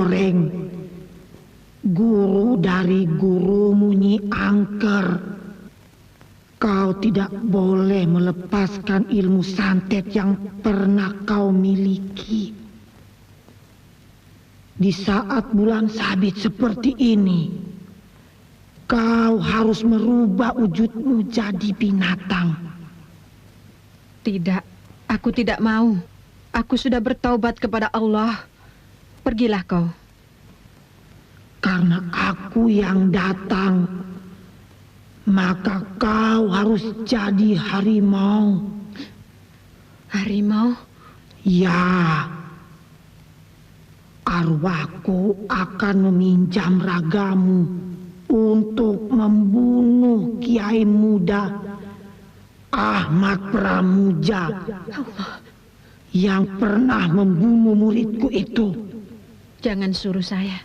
Goreng, guru dari gurumu Nyi Angker. Kau tidak boleh melepaskan ilmu santet yang pernah kau miliki. Di saat bulan sabit seperti ini, kau harus merubah wujudmu jadi binatang. Tidak, aku tidak mau. Aku sudah bertaubat kepada Allah. Pergilah kau. Karena aku yang datang, maka kau harus jadi harimau. Harimau? Ya, arwahku akan meminjam ragamu untuk membunuh Kiai Muda Ahmad Pramuja yang pernah membunuh muridku itu. Jangan suruh saya.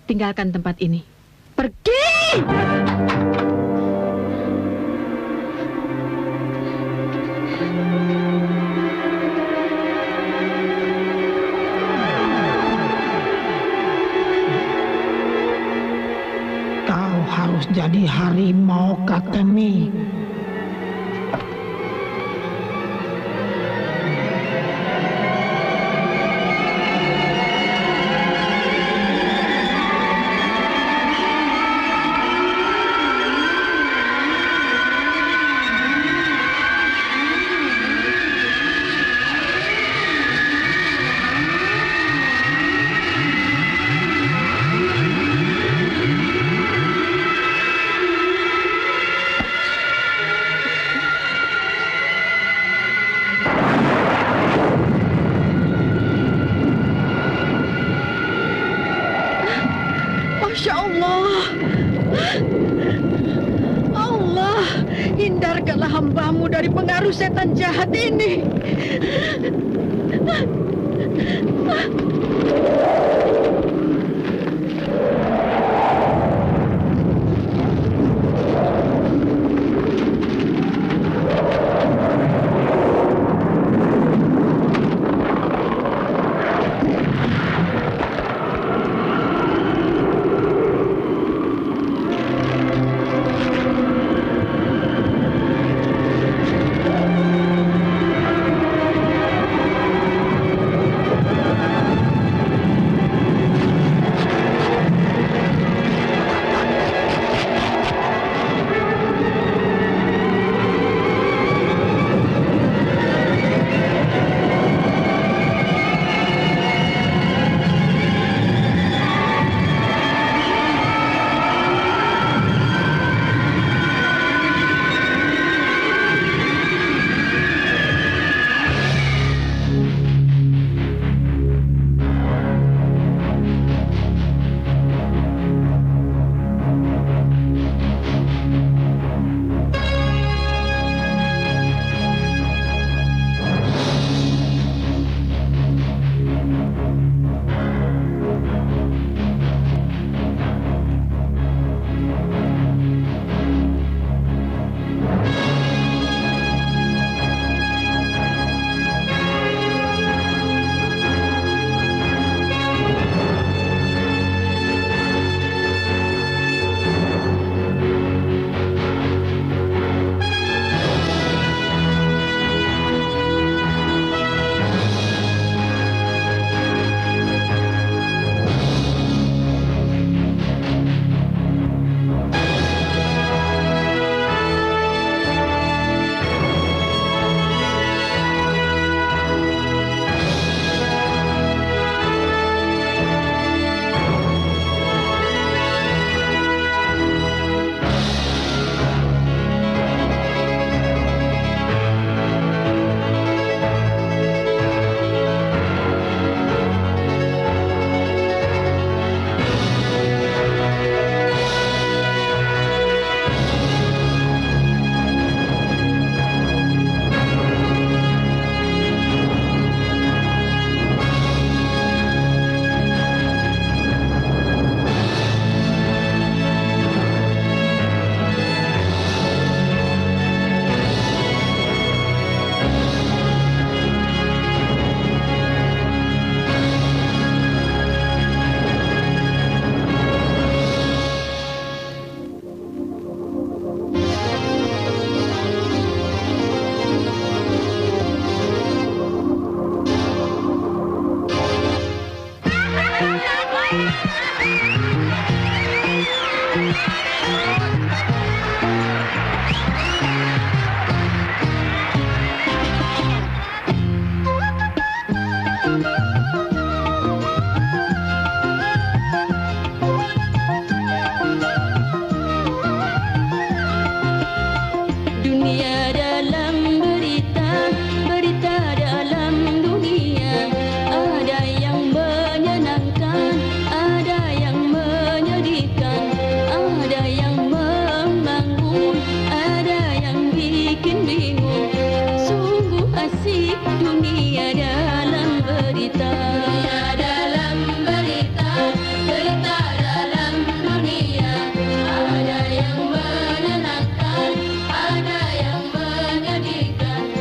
Tinggalkan tempat ini. Pergi! Kau harus jadi harimau, Katemi. Masya Allah. Allah, hindarkanlah hambamu dari pengaruh setan jahat ini.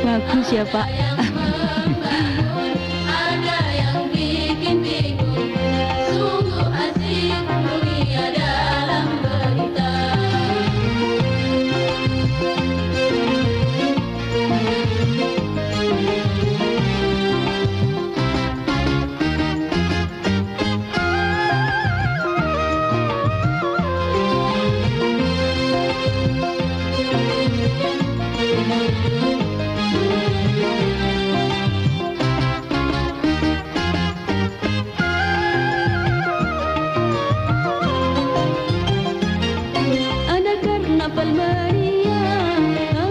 Bagus ya, Pak. Ada yang bikin bingung, sungguh asik dunia dalam berita.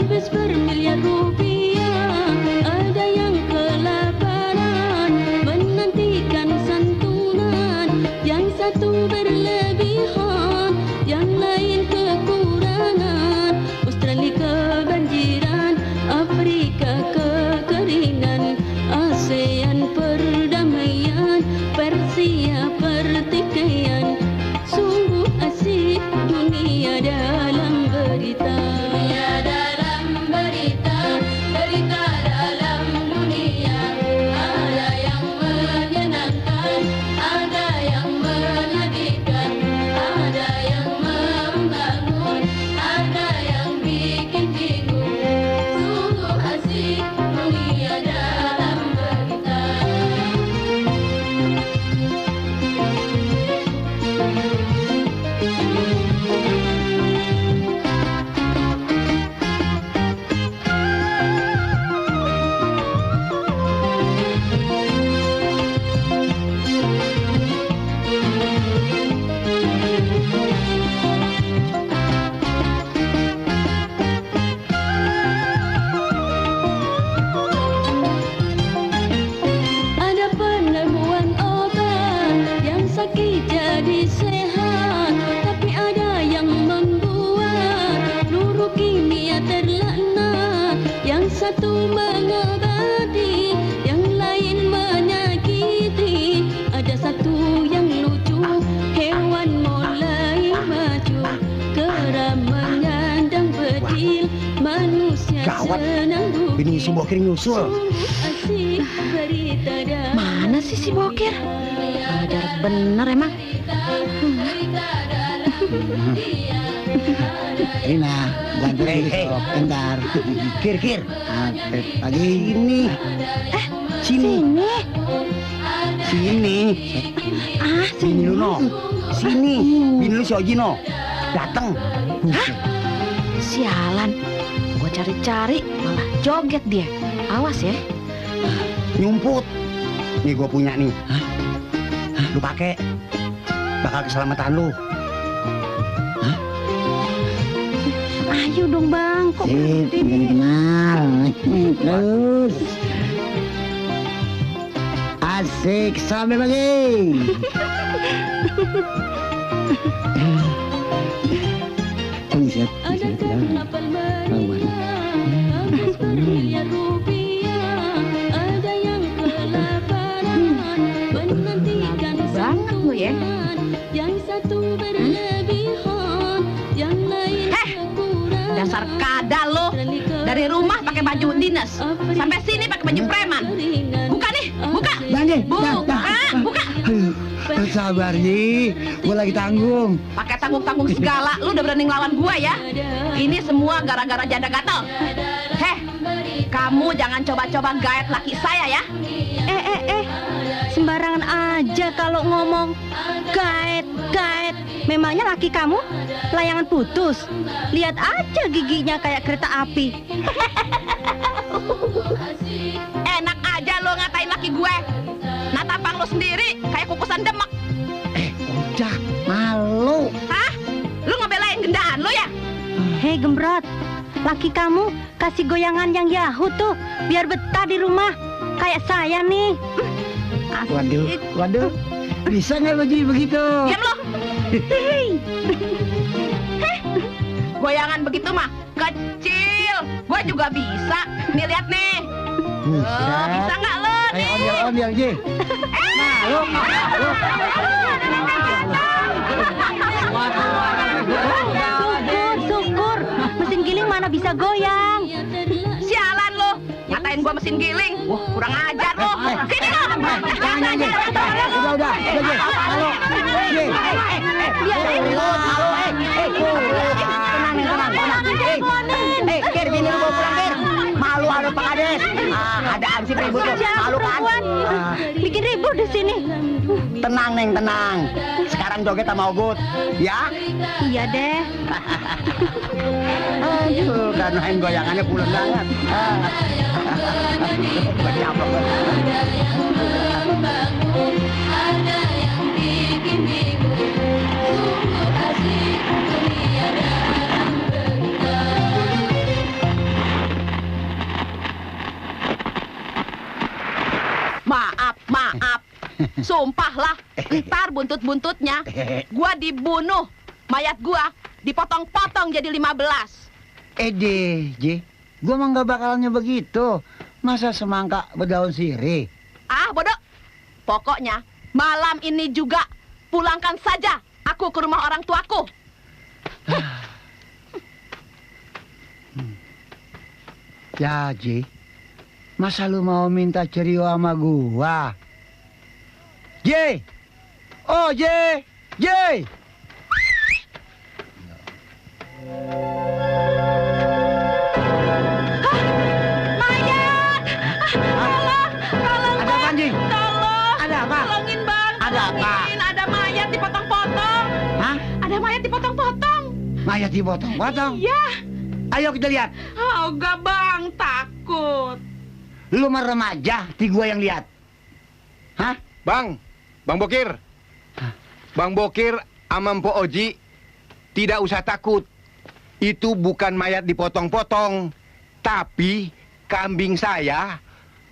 Habis bermiliar rupiah, ada yang kelaparan menantikan santunan, yang satu berlebihan, yang lain kekurangan. Australia kebanjiran, Afrika kekeringan, ASEAN perdamaian, Persia pertikaian. Sungguh asik dunia dalam berita. Dunia dalam berita, berita dalam dunia. Ada yang menyenangkan, ada yang menyedihkan, ada yang membangun, ada yang bikin bingung. Sungguh asik dunia dalam berita. Ada penemuan obat yang sakit jadi sehat, tapi ada yang membuat luruh kimia terlaknat. Yang satu mengobati, yang lain menyakiti. Ada satu yang lucu, hewan mulai maju, kera menyandang bedil, manusia senang bukit. Bini si Bokir nyusul. Mana sih si Bokir? Ajar bener emang. Rina, bantu bentar. Kir. Pagi ini. Sini. Bini lu no. Sini. Bini lu si Ojino. Datang. Sialan. Gua cari-cari malah joget dia. Awas ya. Nyumput. Nih gua punya nih. Lu pakai. Bakal keselamatan lu. Ayo dong bang, kok kenal. Terus. Asik sampai pagi. Ada kapal meriah, habis bermiliar rupiah, ada yang kelaparan menantikan santunan, yang satu berlebihan, yang lain kekurangan. dasar kadal lo. Dari rumah pakai baju dinas, sampai sini pakai baju preman. Buka nih, buka. Jangan, Buka. Sabar, Ji. Gue lagi tanggung. Pakai tanggung-tanggung segala, lu udah berani ngelawan gua ya? Ini semua gara-gara janda gatel. Heh, kamu jangan coba-coba gaet laki saya ya. Sembarangan aja kalau ngomong. Gaet. Memangnya laki kamu layangan putus? Lihat aja giginya kayak kereta api. Enak aja lo ngatain laki gue. Nah tampang lo sendiri kayak kukusan demek. Udah, malu. Hah? Lu ngebelain gendaan lo ya? Hei Gembrot, laki kamu kasih goyangan yang Yahoo tuh biar betah di rumah. Kayak saya nih. Waduh. Bisa nggak lo Ji begitu? Diam lo. Goyangan begitu mah kecil. Gua juga bisa. Nih lihat nih. Bisa nggak lo nih? Ayo ondel Ji. Malu. Syukur. Mesin giling mana bisa goyang. Sialan lo. Ngatain gua mesin giling. Wah, kurang ajar lo. Sini lo. Jangan. Udah. Halo. Ji. Tenang. Kir, bini lu bawa pulang, Kir. Malu ada Pak Kades. Ada ansip ribut lo. Malu kan? Bikin ribut di sini. Tenang, Neng, tenang. Sekarang joget sama Ogut, ya? Iya deh. Aduh, dan main goyangannya pulen banget. Maaf. Sumpahlah, ntar buntut-buntutnya gua dibunuh. Mayat gua dipotong-potong jadi 15. Ji, gua mah nggak bakalnya begitu. Masa semangka berdaun sirih? Ah, bodoh. Pokoknya malam ini juga pulangkan saja aku ke rumah orang tuaku. Ya, Ji. Masa lu mau minta cerio sama gua? Ji! Oh, Ji! Mayat! Tolong! Ada apa, Ji? Tolong! Ada apa? Tolongin bang! Ada apa? Tolongin, ada mayat dipotong-potong! Hah? Ada mayat dipotong-potong! Mayat dipotong-potong? Iya! Ayo kita lihat. Oh, enggak bang, takut! Lu mah remaja, ti gua yang lihat. Hah? Bang Bokir. Bang Bokir sama Mpok Oji tidak usah takut. Itu bukan mayat dipotong-potong, tapi kambing saya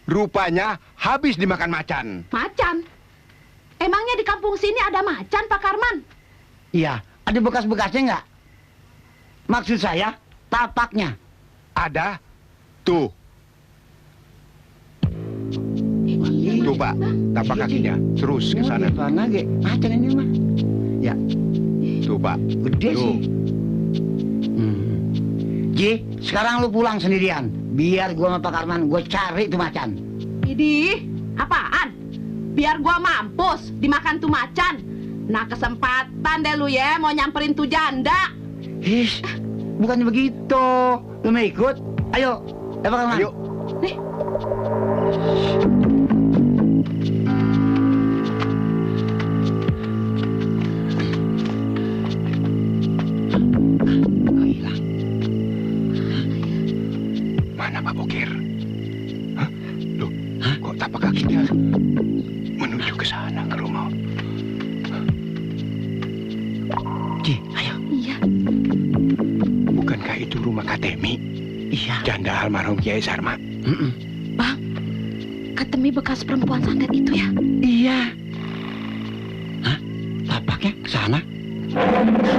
rupanya habis dimakan macan. Macan? Emangnya di kampung sini ada macan, Pak Karman? Iya, ada bekas-bekasnya nggak? Maksud saya, tapaknya. Ada. Tuh. Tuh Pak, tapak kakinya terus ke sana. Mana ge? Macan ini mah. Ya. Tuh Pak. Gede Tuh. sih. Ji, sekarang lu pulang sendirian. Biar gua sama Pak Karman, gua cari tuh macan. Idih, apaan? Biar gua mampus dimakan tuh macan. Nah kesempatan deh lu ya mau nyamperin tuh janda. Hish, bukannya begitu. Lu mau ikut? Ayo, Pak Karman. Ayo. Nih. Mana Pak Bokir? Hah? Loh, kok tapak kakinya menuju ke sana, ke rumah? Ji, ayo. Iya. Bukankah itu rumah Katemi? Iya. Janda almarhum Kiai Sarma. Bang, Katemi bekas perempuan santet itu ya? Iya. Hah? Tapaknya ke sana?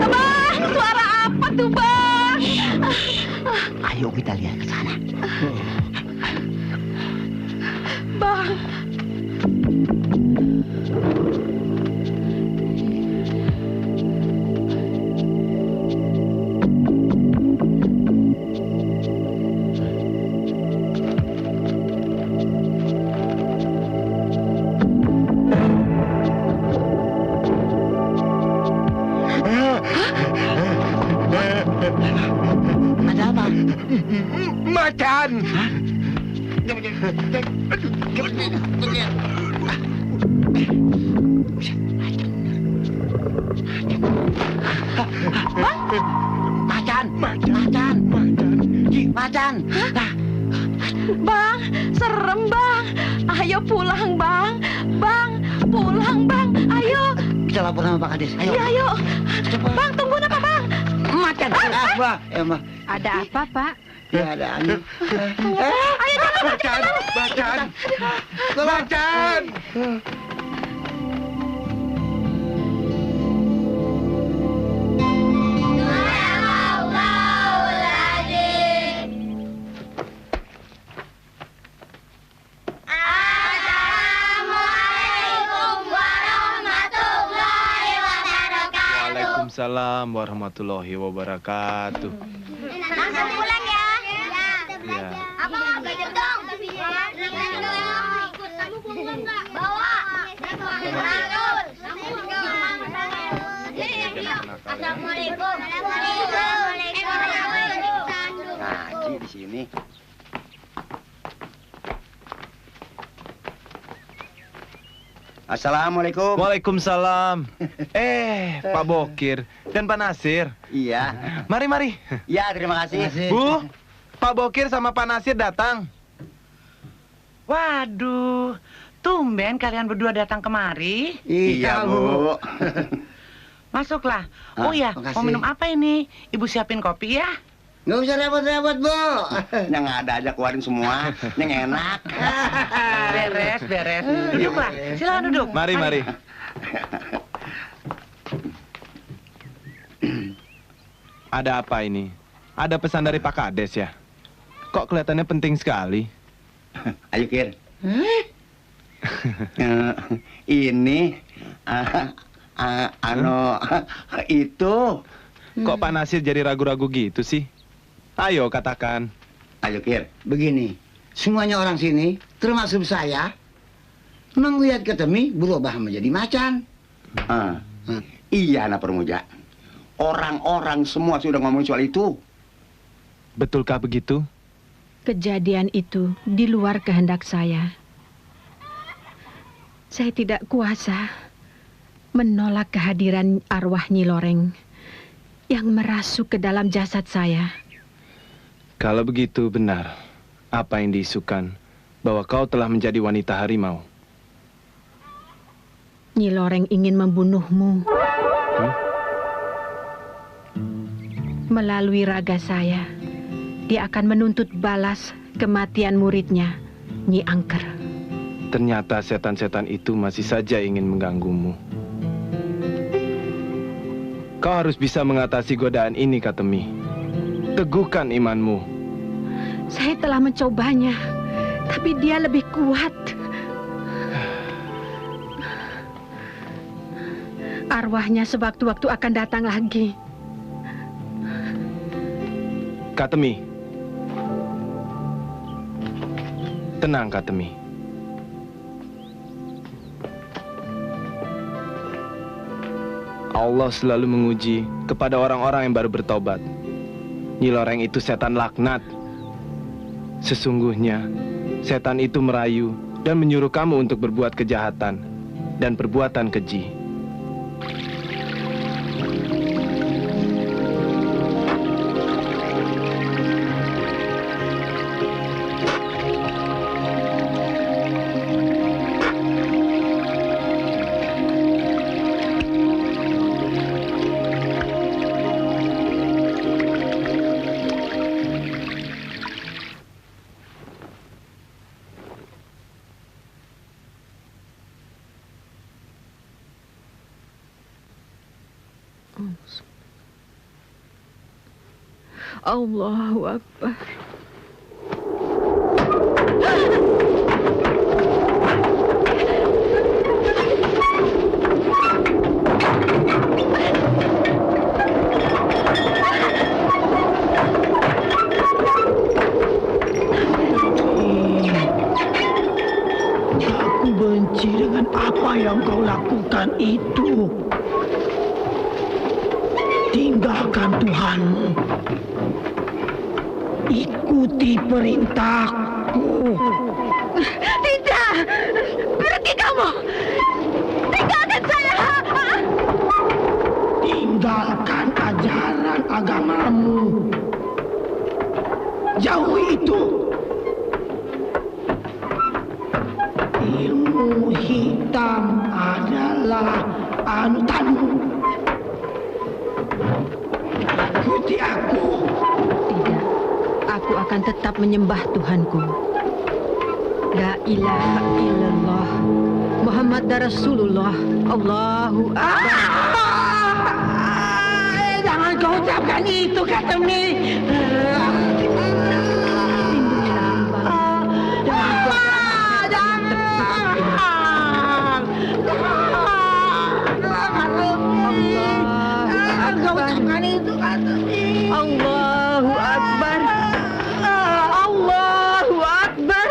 Bang, suara apa tuh bang? Ayo kita lihat ke sana. Bang. Macan. Macan. Bang, serem bang. Ayo pulang bang. Bang, pulang bang. Ayo. Kita lapor sama Pak Kades. Ayo. Iya, ayo. Bang, tungguin apa bang? Macan. Mbak. Ada apa, Pak? Ya ada angin. Ayo jangan. Macan. Macan. Waalaikumsalam warahmatullahi wabarakatuh. Langsung pulang ya. Ya. Apa belajar dong? Ikut kamu pulang enggak? Bawa. Assalamualaikum. Ngaji di sini. Assalamualaikum. Waalaikumsalam. Pak Bokir dan Pak Nasir. Iya. Mari. Iya, terima kasih. Bu, Pak Bokir sama Pak Nasir datang. Waduh, tumben kalian berdua datang kemari. Iya, Bu. Masuklah. Oh iya, makasih. mau minum apa ini? Ibu siapin kopi ya. Nggak usah repot-repot, Bu. Yang ada aja keluarin semua. Yang enak. Beres. Duduklah, silakan duduk. Mari. Ada apa ini? Ada pesan dari Pak Kades ya? Kok kelihatannya penting sekali? Ayo, Kir. Ini itu. Kok Pak Nasir jadi ragu-ragu gitu sih? Ayo katakan. Ayo, Kir. Begini, semuanya orang sini, termasuk saya, melihat Ketemi berubah menjadi macan. Iya, anak Permuja. Orang-orang semua sudah ngomong soal itu. Betulkah begitu? Kejadian itu di luar kehendak saya. Saya tidak kuasa menolak kehadiran arwah Nyi Loreng yang merasuk ke dalam jasad saya. Kalau begitu benar, apa yang diisukan bahwa kau telah menjadi wanita harimau? Nyi Loreng ingin membunuhmu. Melalui raga saya, dia akan menuntut balas kematian muridnya, Nyi Angker. Ternyata setan-setan itu masih saja ingin mengganggumu. Kau harus bisa mengatasi godaan ini, Katemi. Teguhkan imanmu. Saya telah mencobanya, tapi dia lebih kuat. Arwahnya sewaktu-waktu akan datang lagi. Katemi. Tenang, Katemi. Allah selalu menguji kepada orang-orang yang baru bertobat. Nyi Loreng itu setan laknat. Sesungguhnya, setan itu merayu dan menyuruh kamu untuk berbuat kejahatan dan perbuatan keji. Allahu Akbar. Aku benci dengan apa yang kau lakukan itu. Tinggalkan Tuhanmu. Ikuti perintahku. Tidak! Pergi kamu! Tinggalkan saya! Tinggalkan ajaran agamamu. Jauhi itu. Ilmu hitam adalah anutanmu. Ikuti aku. Tidak, aku akan tetap menyembah Tuhanku. La ilaha illallah Muhammad Rasulullah. Allahu Akbar. Jangan kau ucapkan itu, Katemi. Allahu Akbar. Allahu Akbar.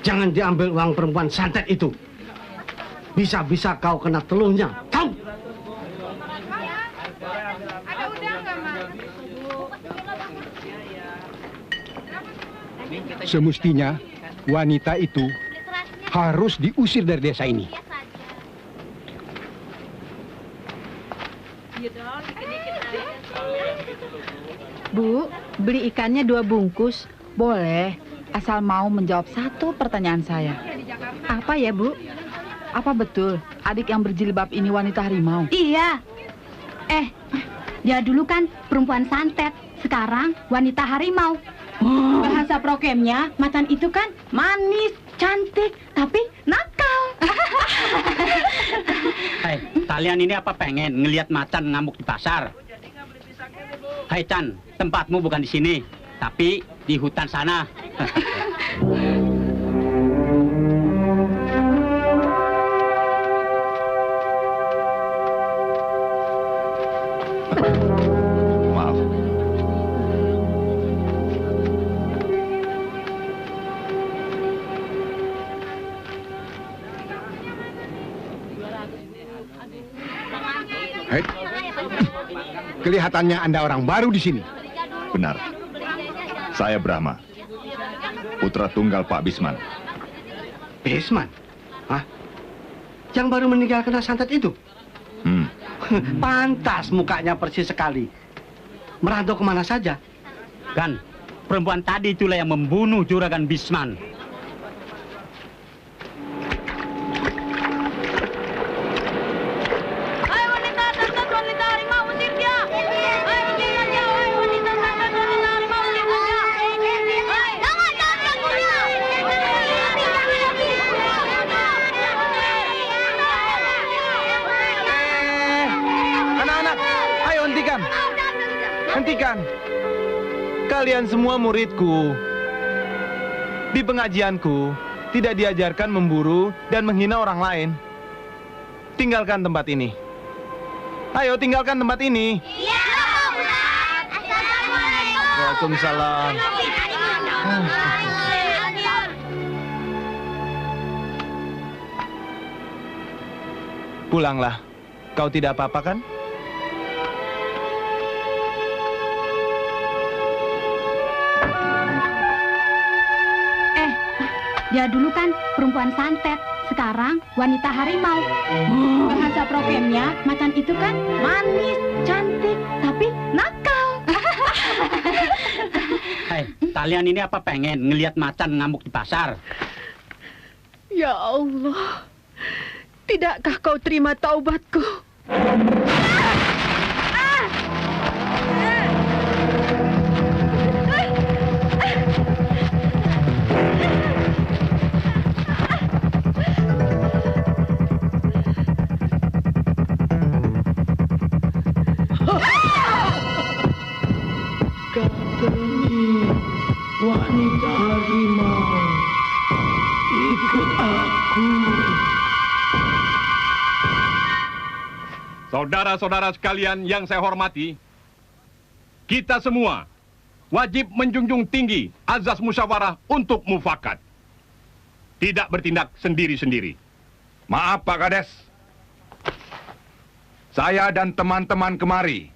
Jangan diambil uang perempuan santet itu. Bisa-bisa kau kena teluhnya. Tahu? Semestinya wanita itu harus diusir dari desa ini. Bu, beli ikannya 2 bungkus. Boleh, asal mau menjawab satu pertanyaan saya. Apa ya, Bu? Apa betul adik yang berjilbab ini wanita harimau? Iya. Dia dulu kan perempuan santet, sekarang wanita harimau. Bahasa prokemnya macan itu kan manis, cantik, tapi nakal. Hai, kalian ini apa pengen ngelihat macan ngamuk di pasar? Hai Chan, tempatmu bukan di sini, tapi di hutan sana. Maaf. Hei, kelihatannya Anda orang baru di sini. Benar. Saya Brahma, putra tunggal Pak Bisman. Bisman? Hah? Yang baru meninggal kena santet itu? Pantas mukanya persis sekali. Merantau kemana saja? Kan, perempuan tadi itulah yang membunuh Juragan Bisman. Hentikan. Kalian semua muridku. Di pengajianku tidak diajarkan memburu dan menghina orang lain. Tinggalkan tempat ini. Ayo tinggalkan tempat ini. Iya, Ustaz. Assalamualaikum. Waalaikumsalam. Pulanglah. Kau tidak apa-apa kan? Dia dulu kan perempuan santet, sekarang wanita harimau. Bahasa prokemnya macan itu kan manis, cantik, tapi nakal. Hai, Kalian ini apa pengen ngelihat macan ngamuk di pasar? Ya Allah, tidakkah kau terima taubatku? Katemi, wanita harimau, ikut aku. Saudara-saudara sekalian yang saya hormati, kita semua wajib menjunjung tinggi azas musyawarah untuk mufakat. Tidak bertindak sendiri-sendiri. Maaf Pak Kades. Saya dan teman-teman kemari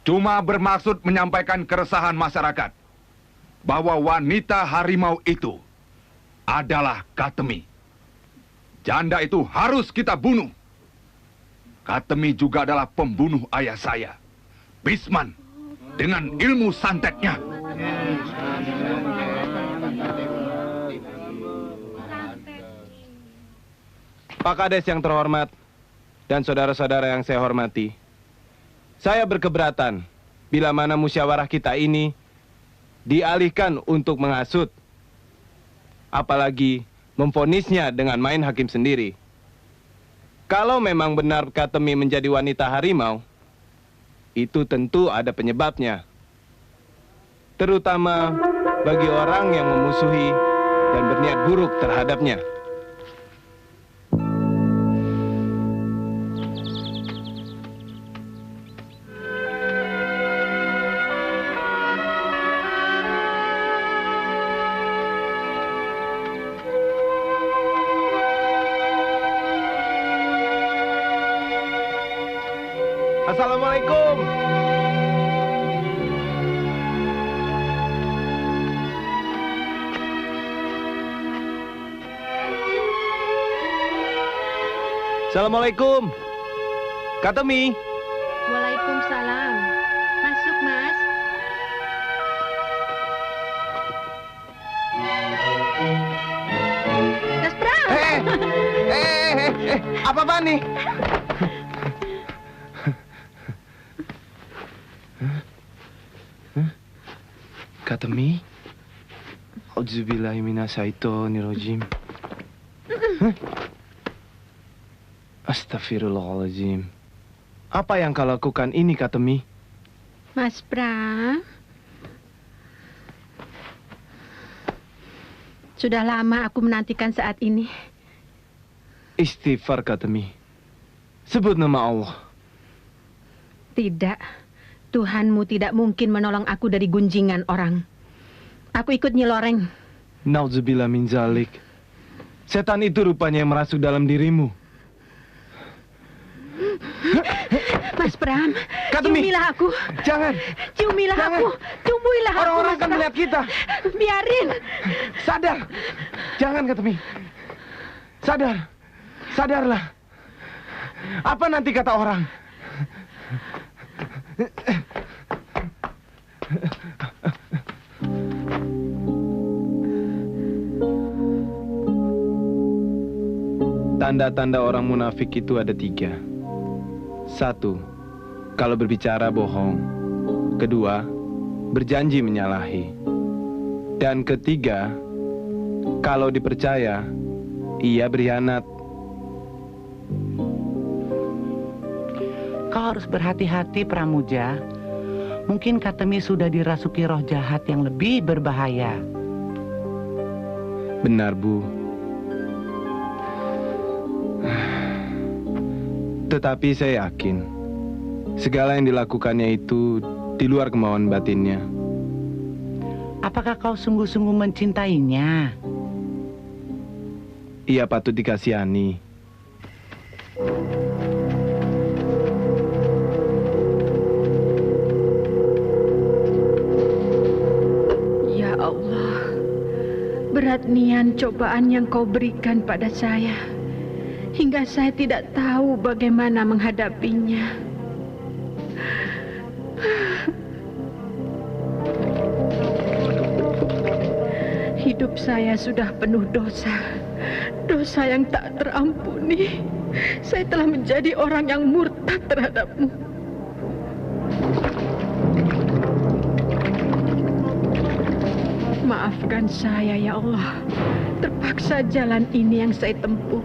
cuma bermaksud menyampaikan keresahan masyarakat bahwa wanita harimau itu adalah Katemi. Janda itu harus kita bunuh. Katemi juga adalah pembunuh ayah saya, Bisman, dengan ilmu santetnya. Pak Kades yang terhormat dan saudara-saudara yang saya hormati, saya berkeberatan bila mana musyawarah kita ini dialihkan untuk menghasut, apalagi memvonisnya dengan main hakim sendiri. Kalau memang benar Katemi menjadi wanita harimau, itu tentu ada penyebabnya. Terutama bagi orang yang memusuhi dan berniat buruk terhadapnya. Assalamualaikum. Assalamualaikum. Katemi. Waalaikumsalam. Masuk, Mas. Mas Pram. Apa-apaan nih? Katemi, auzubillahi minasyaitonirrajim. Astagfirullahaladzim. Apa yang kau lakukan ini, Katemi? Mas Pram. Sudah lama aku menantikan saat ini. Istighfar, Katemi. Sebut nama Allah. Tidak. Tuhanmu tidak mungkin menolong aku dari gunjingan orang. Aku ikut Nyi Loreng. Nauzubillah min zalik. Setan itu rupanya yang merasuk dalam dirimu. Mas Pram, Katemi. ciumilah aku. Jangan. Ciumilah Jangan. aku. Cumbuilah aku. Orang-orang Mas akan Pram. melihat kita. Biarin. Sadar. Jangan, Katemi. Sadar. Sadarlah. Apa nanti kata orang? Tanda-tanda orang munafik itu ada 3. 1, kalau berbicara bohong. 2, berjanji menyalahi. Dan 3, kalau dipercaya, ia berkhianat. Kau harus berhati-hati, Pramuja. Mungkin Katemi sudah dirasuki roh jahat yang lebih berbahaya. Benar, Bu. Tetapi saya yakin segala yang dilakukannya itu di luar kemauan batinnya. Apakah kau sungguh-sungguh mencintainya? Ia patut dikasihani. Ya Allah, berat nian cobaan yang kau berikan pada saya. Hingga saya tidak tahu bagaimana menghadapinya. Hidup saya sudah penuh dosa. Dosa yang tak terampuni. Saya telah menjadi orang yang murtad terhadap-Mu. Maafkan saya ya Allah. Terpaksa jalan ini yang saya tempuh.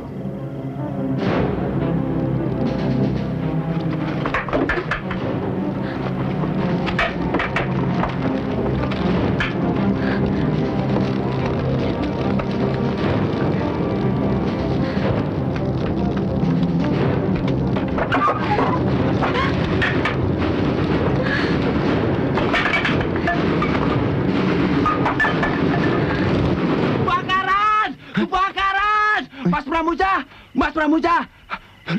Mas Pramuja,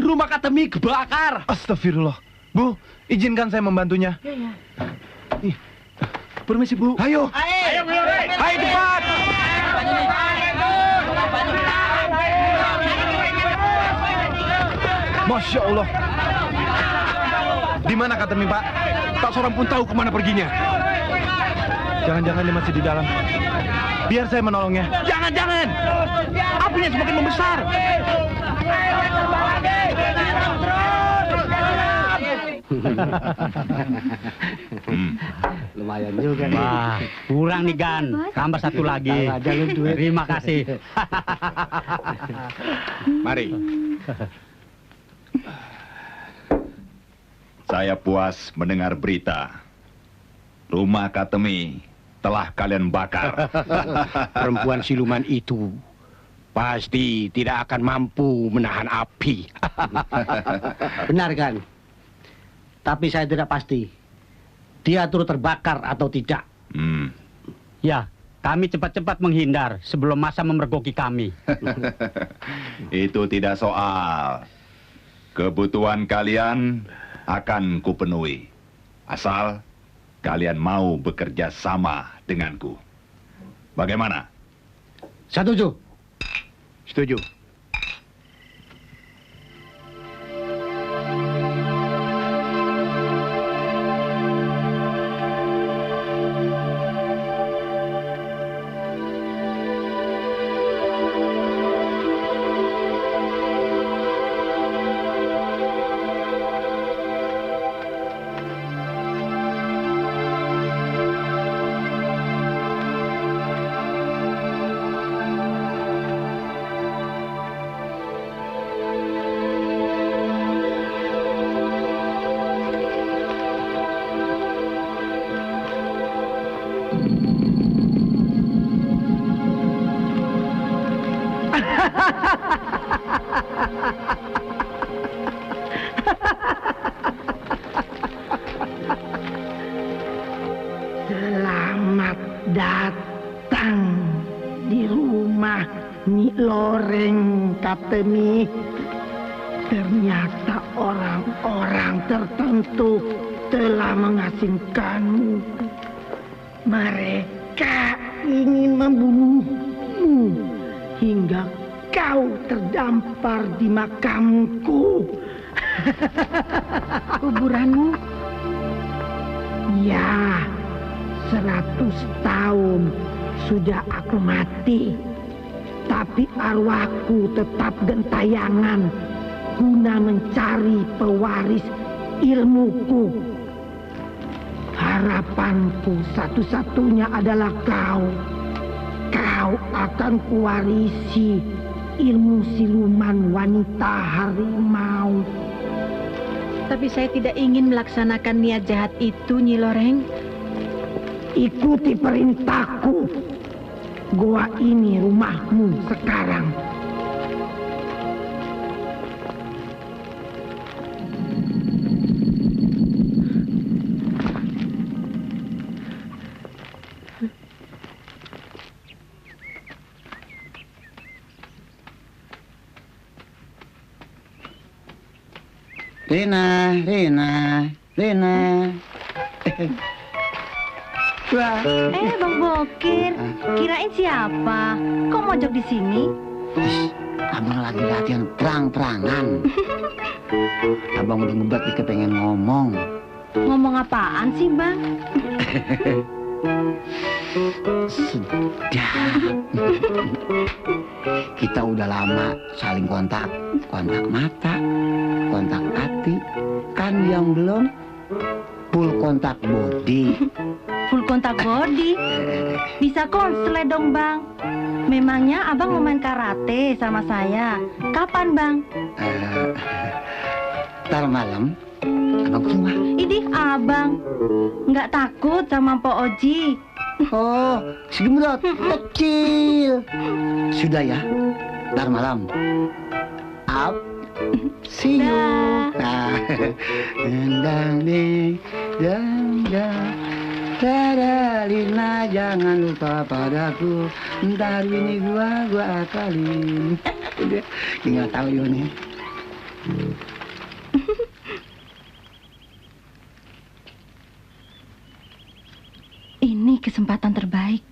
rumah Katemi kebakar. Astagfirullah. Bu, izinkan saya membantunya. Iya. Permisi, Bu. Ayo. Ayo, Ayo cepat. Masya Allah. Di mana Katemi, Pak? Tak seorang pun tahu kemana perginya. Jangan-jangan dia masih di dalam. Biar saya menolongnya. Jangan. Apinya semakin membesar. Lumayan juga nih. Wah, kurang nih Gan. Tambah satu lagi. Terima kasih. Mari. Saya puas mendengar berita. Rumah Katemi telah kalian bakar. Perempuan siluman itu pasti tidak akan mampu menahan api. Benar kan? Tapi saya tidak pasti. Dia turut terbakar atau tidak. Ya, kami cepat-cepat menghindar sebelum masa memergoki kami. Itu tidak soal. Kebutuhan kalian akan kupenuhi. Asal kalian mau bekerja sama denganku. Bagaimana? Setuju. Setuju. Selamat datang di rumah Nyi Loreng Katemi. Ternyata orang-orang tertentu telah mengasingkanmu. Mereka ingin membunuhmu hingga kau terdampar di makamku. Kuburanmu? Ya, 100 tahun sudah aku mati. Tapi arwahku tetap gentayangan guna mencari pewaris ilmuku. Harapanku satu-satunya adalah kau. Kau akan kuwarisi ilmu siluman wanita harimau. Tapi saya tidak ingin melaksanakan niat jahat itu, Nyi Loreng. Ikuti perintahku. Gua ini rumahmu sekarang. Rena. Wah. Bang Bokir, kirain siapa? Kok mojok di sini? Abang lagi latihan perang-perangan. Abang udah ngebat nih kepengen ngomong. Ngomong apaan sih, Bang? Sedap. Kita udah lama saling kontak mata, kontak hati. Kan yang belum full kontak body. Full kontak body? Bisa konslet dong, Bang. Memangnya Abang mau main karate sama saya? Kapan, Bang? Ntar malam, Abang ke rumah. Idih, Abang. Nggak takut sama Mpok Oji? Oh, si Gemrot, kecil. Sudah ya, ntar malam. Up, see you. Endang nih, Lina, jangan lupa padaku. Ntar ini gua akalin. Udah, tinggal tahu yuk nih. Ini kesempatan terbaik.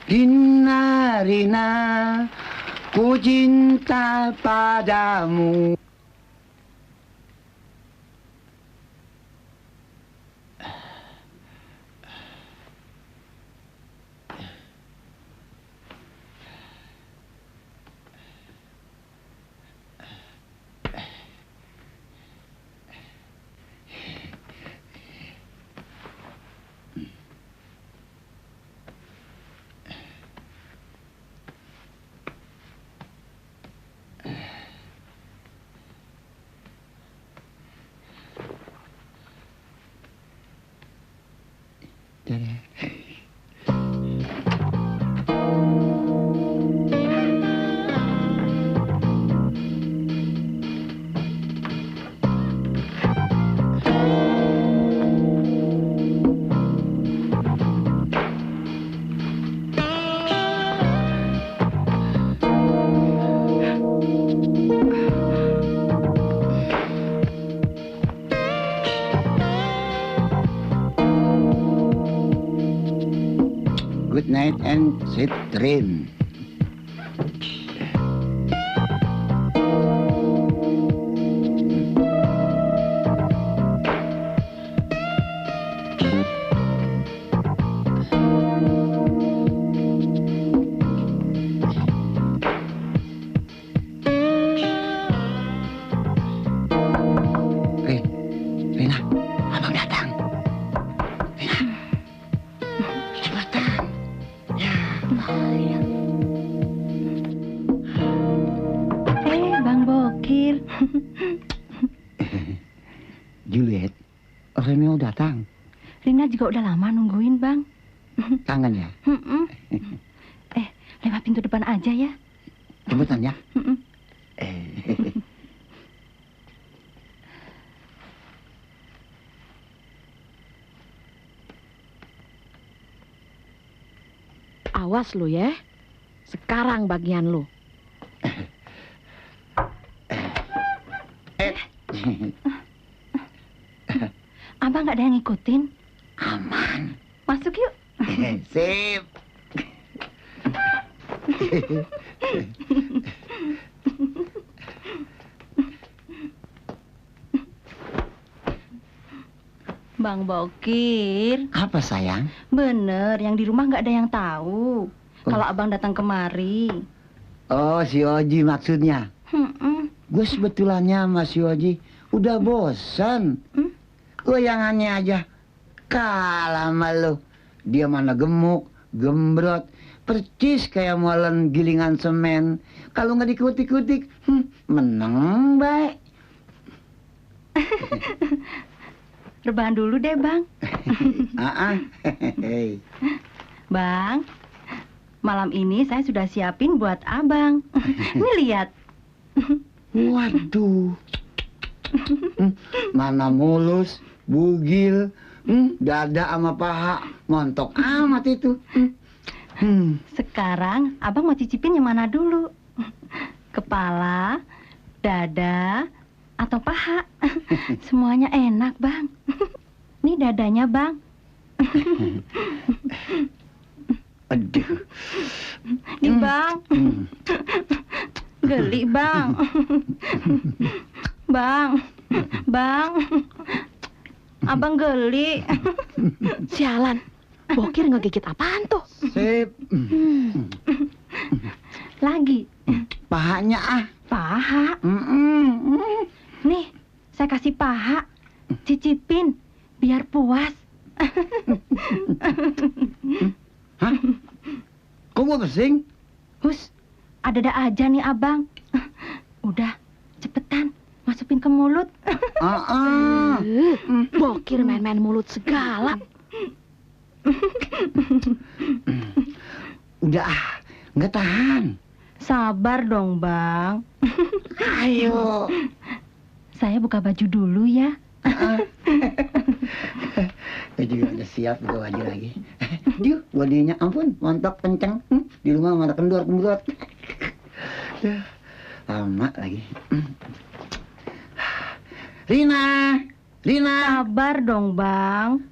Rina, ku cinta padamu. Good night and sweet dream. Rina, Abang datang. Bang Bokir. Juliet, Romeo datang. Rina juga udah lama nungguin, Bang. Kangen ya? Lewat pintu depan aja ya. Cepetan ya? Awas lu ya. Sekarang bagian lu. Abang nggak ada yang ngikutin? Aman. Masuk yuk. Sip. Bang Bokir. Apa sayang? Bener, yang di rumah nggak ada yang tahu. Kalau abang datang kemari. Oh, si Oji maksudnya. Gue sebetulannya sama si Oji udah bosan. Goyangannya aja kalah sama lo. Dia mana gemuk, gembrot, percis kayak molen gilingan semen. Kalau nggak dikutik-kutik, menang baik. Rebahan dulu deh, Bang. Bang, malam ini saya sudah siapin buat abang. Ini lihat. Waduh. Mana mulus, bugil, dada sama paha, montok amat itu. Sekarang abang mau cicipin yang mana dulu? Kepala, dada, atau paha? Semuanya enak, Bang. Nih dadanya, Bang. Aduh. Nih, Bang. Geli, Bang. Bang. Abang geli. Sialan. Bokir ngegigit apaan tuh? Sip. Lagi. Pahanya ah. Paha. Nih, saya kasih paha. Cicipin, biar puas. Hah? Kok mau bersin? Hus, ada-ada aja nih abang. Udah, cepetan, masukin ke mulut. Bokir main-main mulut segala. Udah, nggak tahan. Sabar dong, Bang. Ayo. Saya buka baju dulu ya. Saya juga udah siap buka baju lagi. Diu, bodinya ampun, montok kenceng. Di rumah mana kendor-kendor. Lama lagi. Rina. Sabar dong, Bang.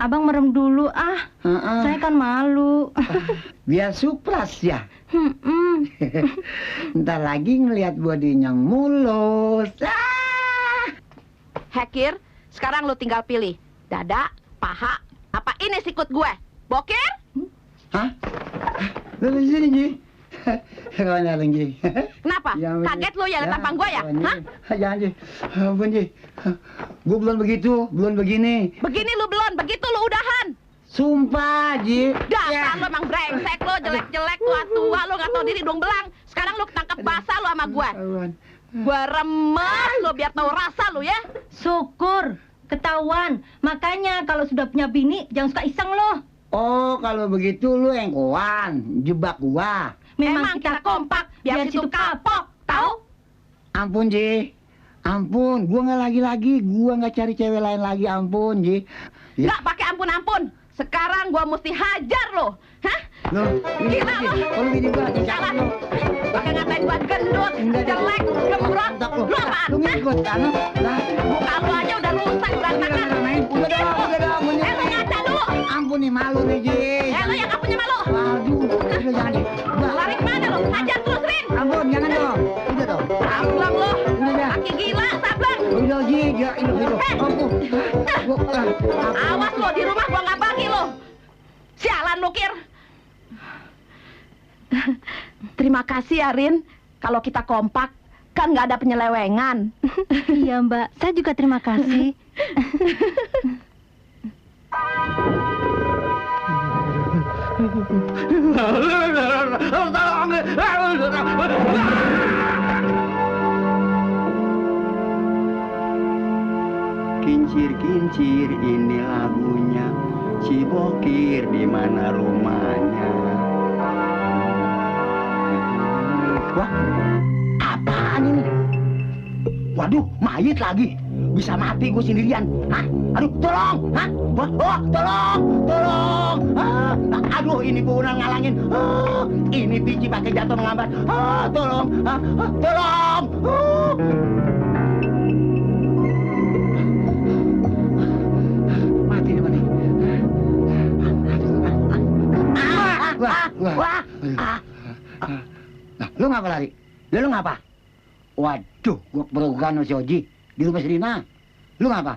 Abang merem dulu ah. Saya kan malu. Biar supras ya. Ntar lagi ngelihat bodinya mulus. Hekir, sekarang lu tinggal pilih. Dada, paha, apa ini sikut gue? Bokir? Hah? Lu di sini, Ji. Kemana lu, Ji? Kenapa? Kaget lu ya liat tampang gue ya? Hah? Jangan, Ji. Ampun, Ji. Gue belum begitu, belum begini. Begini lu belum, begitu lu udahan. Sumpah, Ji. Dasar lu emang brengsek lu, jelek-jelek, tua-tua, lu gak tau diri dong belang. Sekarang lu ketangkep basah lu sama gue. Gue remes lu biar tahu rasa lu ya. Syukur, ketahuan. Makanya kalau sudah punya bini, jangan suka iseng lo. Oh, kalau begitu lu engkoan, jebak gua. Memang kita kompak, biar situ kapok, tahu? Ampun, Ji. Ampun, gua nggak lagi-lagi, gua nggak cari cewek lain lagi, ampun, Ji. Nggak pakai ampun-ampun. Sekarang gua mesti hajar lo. Hah? Loh, gila lo. Kalau gini gua jalan. Pakai ngatain gua gendut, jelek, gembrot. Lu apaan? Lu ngikut kan? Muka lu aja udah rusak, berantakan. Udah dong. Lu ngaca dulu. Ampun nih, malu nih, Ji. Lu yang gak punya malu. Aduh, udah jangan, Ji. Lari kemana lo? Hajar terus, Rin. Ampun, jangan dong. Udah dong. Sableng lo. Udah. Kaki gila, sableng. Udah, Ji. Ya, hidup. Ampun. Awas lo, di rumah gua nggak bagi lo. Sialan lo, Kir. Terima kasih ya, Rin. Kalau kita kompak, kan nggak ada penyelewengan. Iya, Mbak. Saya juga terima kasih. Kincir-kincir ini lagunya, si Bokir di mana rumahnya. Wah, apaan ini? Waduh, mayit lagi. Bisa mati gue sendirian. Hah? Aduh, tolong! Hah? Oh, tolong! Aduh, ini buunan ngalangin. Ini biji pakai jatuh menghambat. Tolong! Tolong! Mati nih, mati. Wah! Nah, lu ngapa lari? Lu ngapa? Waduh, gua keberukan si Oji di rumah Serina. Lu ngapa?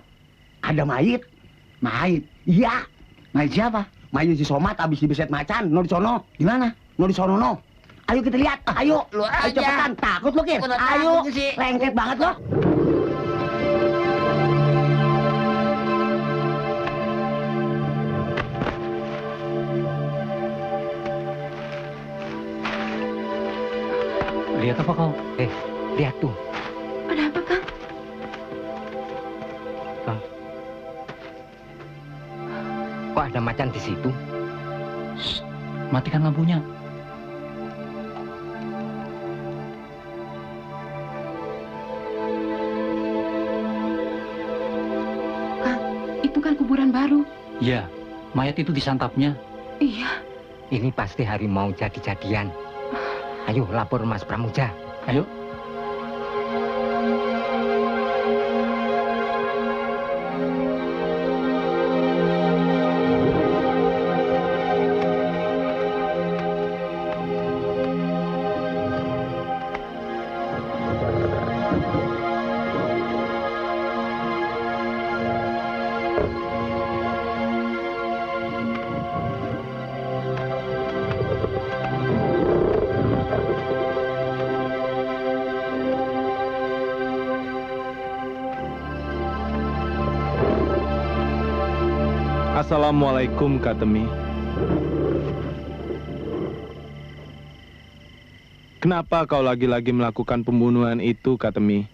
Ada mayit. Mayit? Iya. Mayit siapa? Mayit si Somat abis dibeset macan. No di sono. Di mana? No di sono no. Ayo kita lihat. Ayo. Lu ayo cepetan. Takut lu, Kir. Ayo. Lengket banget lo. Lihat apa kau? Lihat tuh. Ada apa, Kang? Kok ada macan di situ? Shh, matikan lampunya. Kang, itu kan kuburan baru. Iya, mayat itu disantapnya. Iya. Ini pasti harimau jadi-jadian. Ayo lapor Mas Pramuja. Ayo. Assalamualaikum, Katemi. Kenapa kau lagi-lagi melakukan pembunuhan itu, Katemi?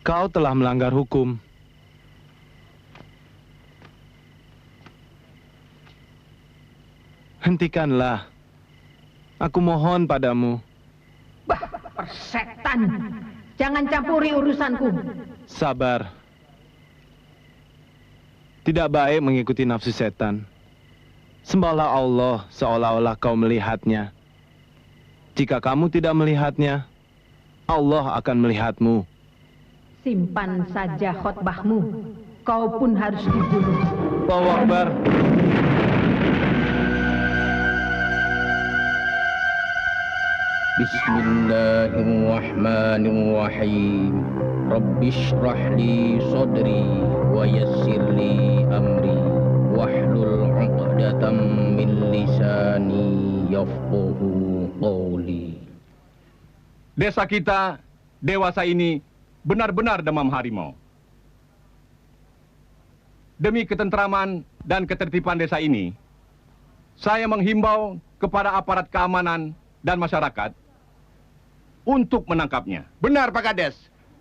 Kau telah melanggar hukum. Hentikanlah. Aku mohon padamu. Bah, persetan. Jangan campuri urusanku. Sabar. Tidak baik mengikuti nafsu setan. Sembahlah Allah seolah-olah kau melihatnya. Jika kamu tidak melihatnya, Allah akan melihatmu. Simpan saja khotbahmu. Kau pun harus dibunuh. Allahu Akbar. Bismillahirrahmanirrahim. Rabbi shrah li sadri wa yassir li amri wahlul 'uqdatam min lisani yafqahu qawli. Desa kita dewasa ini benar-benar demam harimau. Demi ketentraman dan ketertiban desa ini, saya menghimbau kepada aparat keamanan dan masyarakat untuk menangkapnya. Benar, Pak Kades.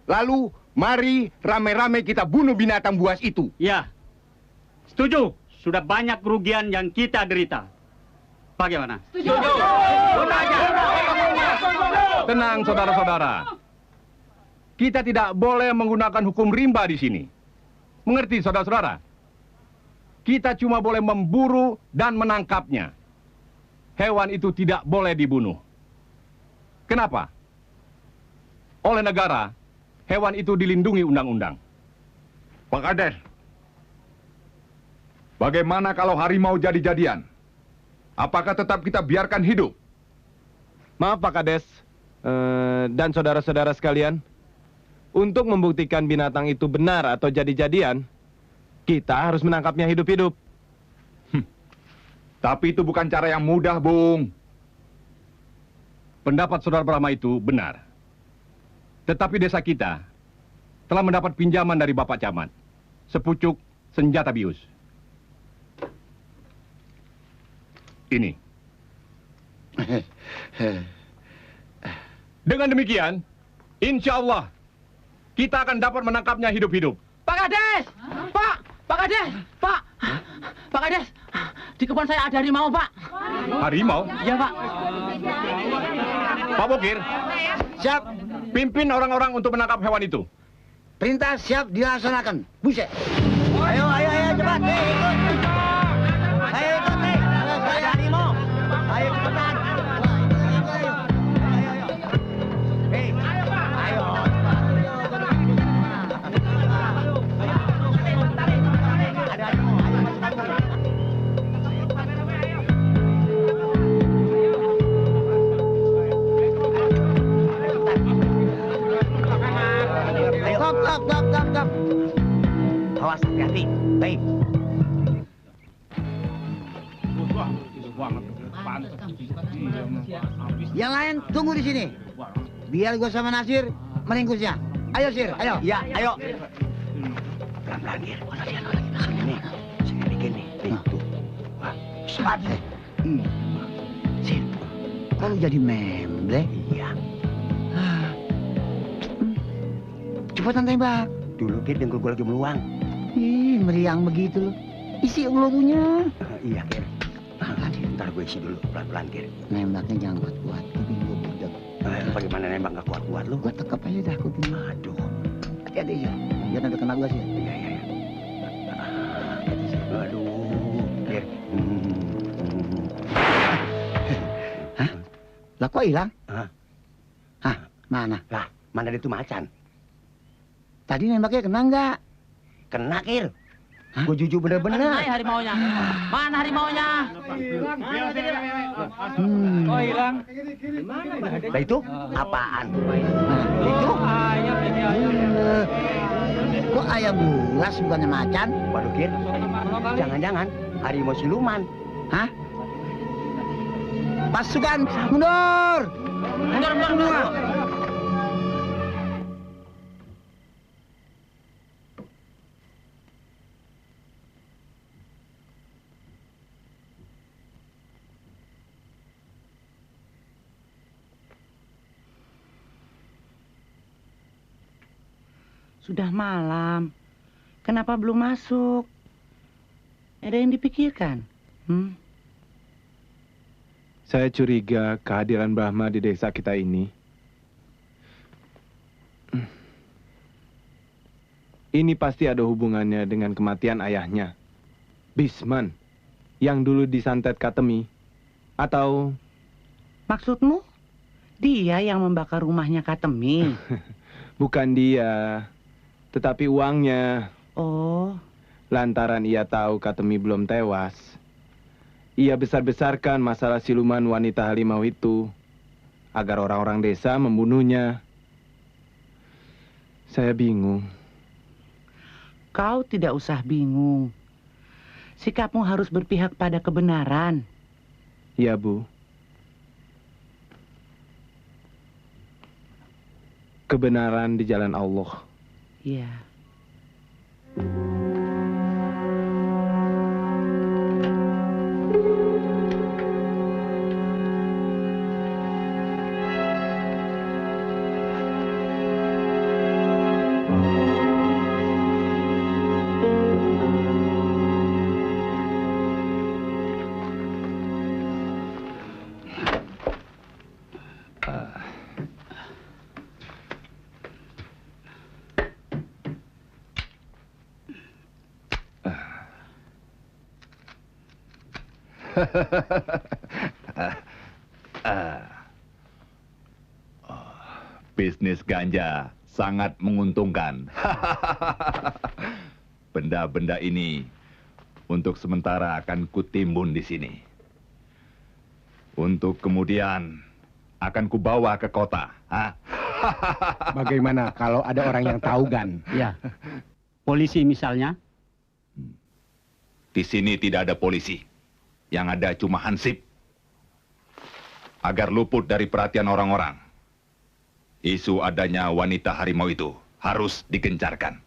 Lalu, mari rame-rame kita bunuh binatang buas itu. Ya, setuju. Sudah banyak kerugian yang kita derita. Bagaimana? Setuju. Tenang, saudara-saudara. Kita tidak boleh menggunakan hukum rimba di sini. Mengerti, saudara-saudara? Kita cuma boleh memburu dan menangkapnya. Hewan itu tidak boleh dibunuh. Kenapa? Oleh negara, hewan itu dilindungi undang-undang. Pak Kades, bagaimana kalau harimau jadi-jadian? Apakah tetap kita biarkan hidup? Maaf, Pak Kades dan saudara-saudara sekalian. Untuk membuktikan binatang itu benar atau jadi-jadian, kita harus menangkapnya hidup-hidup. Tapi itu bukan cara yang mudah, Bung. Pendapat saudara Brahma itu benar. Tetapi desa kita telah mendapat pinjaman dari Bapak Camat. Sepucuk senjata bius. Ini. Dengan demikian, insya Allah, kita akan dapat menangkapnya hidup-hidup. Pak Kades! Pak! Pak Kades! Pak! Pak Kades! Di kebun saya ada harimau, Pak. Harimau? Iya, Pak. Pak Bokir. Siap. Pimpin orang-orang untuk menangkap hewan itu. Perintah siap dilaksanakan. Buset. Ayo, cepat. Ikut. Ayo, ikut, nih. Ada harimau. Ayo, cepetan. Stop. Awas, hati-hati. Baik. Yang lain tunggu di sini. Biar gua sama Nasir meringkusnya. Ayo, Sir. Ayo. Ya, ayo. Pelan-pelan, Gir. Mana lihat orang kita sini. Sini bikin nih. Tuh. Wah, cepat. Sir, kok lu jadi memble? Iya. Cepetan tembak. Dulu Kir, dengkul gue lagi meluang. Ih, meriang begitu lu. Isi pelurunya. Iya, Kir. Ntar gue isi dulu, pelan-pelan, Kir. Nembaknya jangan kuat-kuat. Kuping gue budek. Bagaimana nembak gak kuat-kuat lu? Gue tekap aja dah kuping. Aduh. Hati-hati ya. Jangan ada kena gue sih. Iya. Aduh, Kir. Hah? Lah kok hilang? Hah? Mana? Lah, mana itu macan? Tadi nembaknya kena nggak? Kena, Kir. Gue jujur bener-bener. Mana harimaunya? Mana harimaunya? Oh, hilang. Nah itu apaan? Itu? Kok ayam bulas bukannya macan? Waduh, Kir. Jangan-jangan harimau siluman. Hah? Pasukan mundur! Mundur. Sudah malam. Kenapa belum masuk? Ada yang dipikirkan? Saya curiga kehadiran Brahma di desa kita ini. Ini pasti ada hubungannya dengan kematian ayahnya, Bisman, yang dulu disantet Katemi. Atau... Maksudmu? Dia yang membakar rumahnya Katemi? Bukan dia, tetapi uangnya. Oh. Lantaran ia tahu Katemi belum tewas, ia besar-besarkan masalah siluman wanita harimau itu agar orang-orang desa membunuhnya. Saya bingung. Kau tidak usah bingung. Sikapmu harus berpihak pada kebenaran. Iya, Bu. Kebenaran di jalan Allah. Iya. Bisnis ganja sangat menguntungkan. Benda-benda ini untuk sementara akan kutimbun di sini. Untuk kemudian akan kubawa ke kota. Bagaimana kalau ada orang yang tahu, Gan? Ya, polisi misalnya. Di sini tidak ada polisi. Yang ada cuma hansip. Agar luput dari perhatian orang-orang, isu adanya wanita harimau itu harus digencarkan.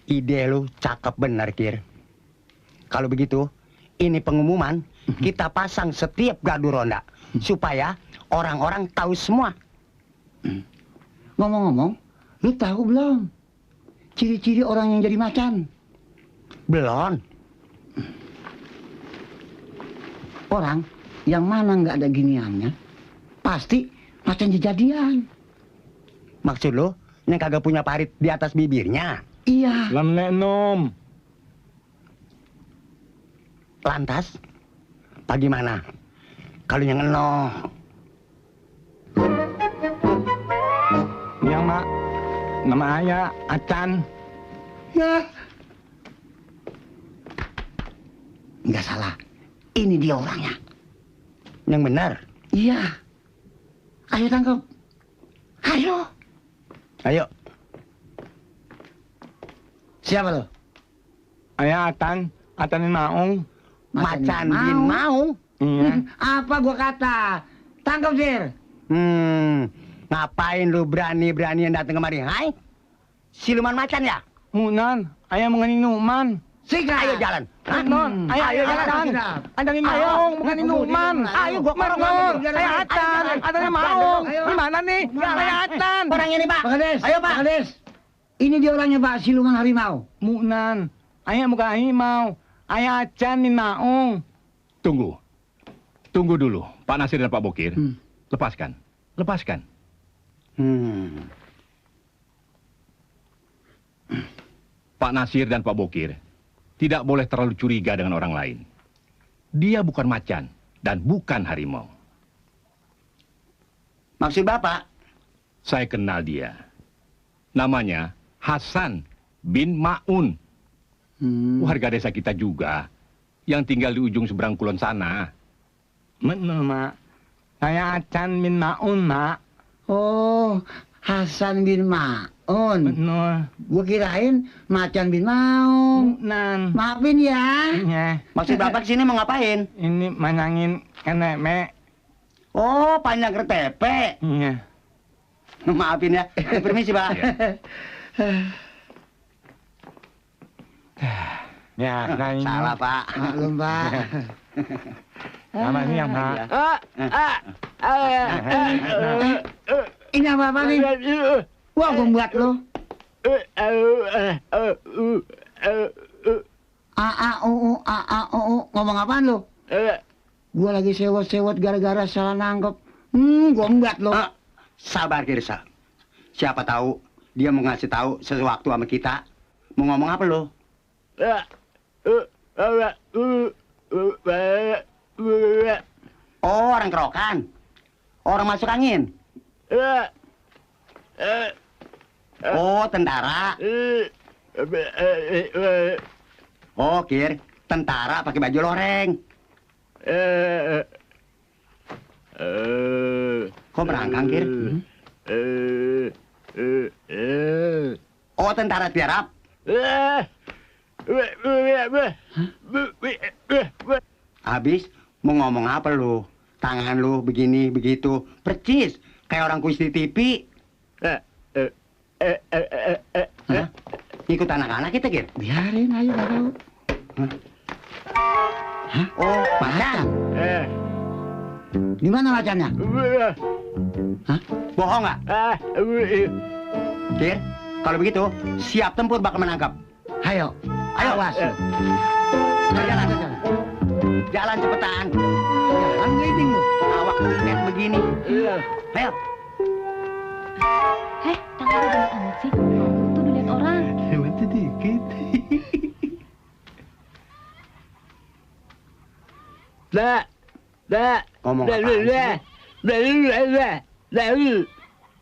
Ide lu cakep benar, Kir. Kalau begitu, ini pengumuman kita pasang setiap gardu ronda supaya orang-orang tahu semua. Ngomong-ngomong, lu tahu belum ciri-ciri orang yang jadi macan? Belum. Orang yang mana nggak ada giniannya, pasti macan jejadian. Maksud lu, yang kagak punya parit di atas bibirnya? Iya. Lemnek nom. Lantas, bagaimana kalau yang eno? Yang mak, nama ayah Acan. Ya. Nggak salah. Ini dia orangnya. Yang benar? Iya. Ayo tangkap. Ayo. Ayo. Siapa lo? Ayah Atan, Atanin Maung. Macan bin Maung? Iya. Apa gua kata? Tangkap, Sir. Ngapain lu berani-beranian datang kemari? Hai? Siluman macan ya? Munan, ayah mengenin Numan. Sikat. Ayo jalan. Non, ayo jalan. Atanin Maung, mengenin Numan. Ayo gua korong. Ayah Atan, Atanin Maung. Gimana nih? Ayah Atan. Orang ini, Pak. Pak Kades. Ayo, Pak. Pak Kades. Ini dia orangnya, Pak, siluman harimau. Munan, ayah bukan harimau. Ayah Acan Min Maung. Tunggu. Tunggu dulu, Pak Nasir dan Pak Bokir. Lepaskan. Lepaskan. Pak Nasir dan Pak Bokir tidak boleh terlalu curiga dengan orang lain. Dia bukan macan dan bukan harimau. Maksud Bapak? Saya kenal dia. Namanya Hasan bin Ma'un. Warga desa kita juga, yang tinggal di ujung seberang kulon sana. Benar, Mak. Saya Acan bin Ma'un, Mak. Oh, Hasan bin Ma'un. Benar. Gua kirain Macan bin Maung. Maafin ya. Iya. Maksud Bapak sini mau ngapain? Ini manangin nenek. Oh, panjang kertepe. Iya. Maafin ya. Permisi, Pak. Ya, nah ini. Salah, Pak. Maklum, Pak. Namanya yang Pak. Ini apa nih? Wah, gua buat lo. Ngomong apaan lo? Gua lagi sewot-sewot gara-gara salah nangkep. Gua buat lo. Sabar, Kirsa. Siapa tahu dia mau ngasih tahu sesuatu sama kita. Mau ngomong apa lo? Oh, orang kerokan. Orang masuk angin. Oh, tentara. Oh, Kir, tentara pakai baju loreng. Kok merangkang, Kir? Oh, tentara tiarap. Habis mau ngomong apa lu? Tangan lu begini begitu, percis kayak orang kuis di TV. Ikut anak-anak kita, Kir? Biarin ayo, gak tahu. Hah? Oh, macan. Di mana macannya? Hah? Bohong nggak? Kir, kalau begitu siap tempur bakal menangkap. Ayo, awas. Jalan. Jalan cepetan. Jalan gliding lu. Awak lu kayak begini. Ayo. Tangan lu banyak amat sih. Tuh dilihat orang. Cuma sedikit. Ngomong apa?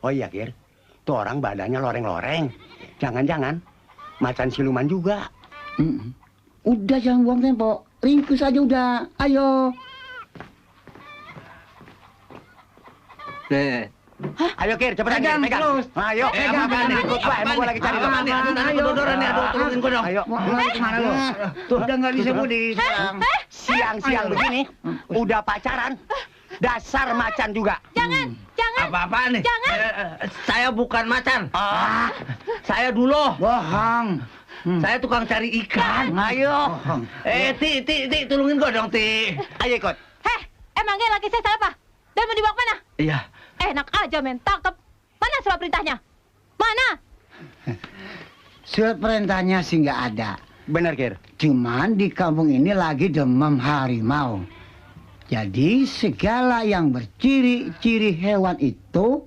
Oh iya, Kir. Tuh orang badannya loreng-loreng. Jangan-jangan macan siluman juga. Udah jangan buang tempo. Ringkus aja udah. Ayo. Ayo, Kir, cepetan, Kir, pegang. Terus. Ayo, pegang. Ikut gua, emang gua lagi cari. Ayo, turunin gua dong. Ayo, kemana lu? Tuh, udah nggak disebut sekarang. Siang-siang begini, udah pacaran. Dasar macan juga. Jangan. Apa-apaan nih? Jangan. Saya bukan macan. Saya dulu. Bohong. Saya tukang cari ikan. Ayo. Ti, tolongin gua dong, Ti. Ayo ikut. Emangnya laki saya siapa? Dan mau dibawa kemana? Iya. Enak aja, men. Tangkap. Mana surat perintahnya? Mana? Surat perintahnya sih nggak ada. Benar, Kir. Cuman di kampung ini lagi demam harimau. Jadi segala yang berciri-ciri hewan itu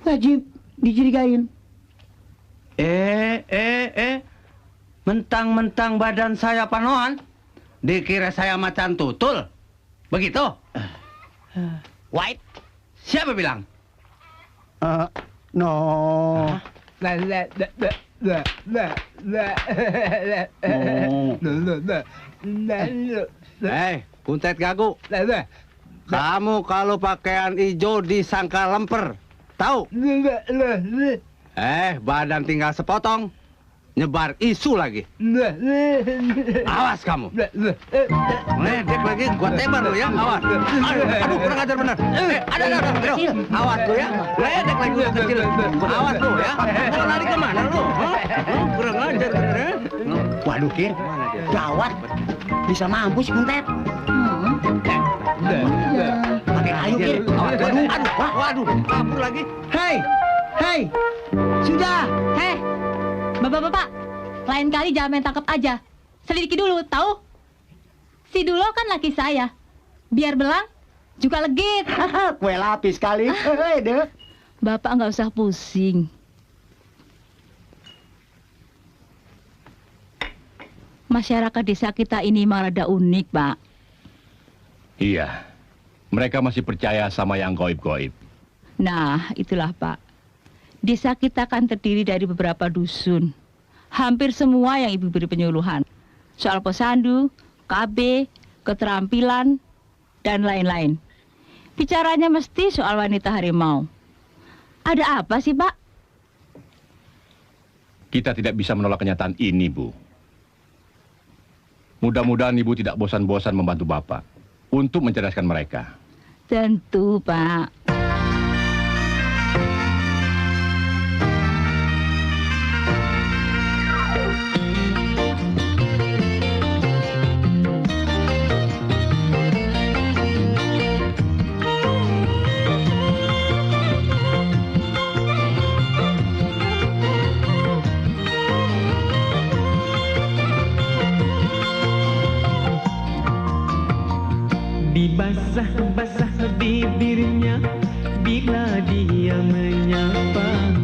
wajib dicurigain. Mentang-mentang badan saya panoan, dikira saya macan tutul. Begitu? White. Siapa bilang? No. Kuntet gagu. Kamu kalau pakaian hijau disangka lemper, tahu? Badan tinggal sepotong, nyebar isu lagi. Awas kamu. Ledek lagi, gua tembak lu ya, awas. Aduh, kurang ajar bener. Ada. Awas lu ya. Ledek lagi gua kecil. Awas lu ya. Mau lari kemana lu? Kurang ajar bener ya. Waduh, Kir. Gawat. Bisa mampus, Kuntet. Pakai kayu, Kir. Waduh, kabur lagi. Hei, sudah. Bapak-bapak, lain kali jangan main tangkap aja. Selidiki dulu, tahu? Si Dulo kan laki saya. Biar belang, juga legit. Kue lapis kali. Bapak nggak usah pusing. Masyarakat desa kita ini malah rada unik, Pak. Iya, mereka masih percaya sama yang goib-goib. Nah, itulah, Pak. Desa kita kan terdiri dari beberapa dusun. Hampir semua yang ibu beri penyuluhan. Soal posyandu, KB, keterampilan, dan lain-lain. Bicaranya mesti soal wanita harimau. Ada apa sih, Pak? Kita tidak bisa menolak kenyataan ini, Bu. Mudah-mudahan Ibu tidak bosan-bosan membantu Bapak untuk mencerdaskan mereka. Tentu, Pak. Basah-basah bibirnya bila dia menyapa,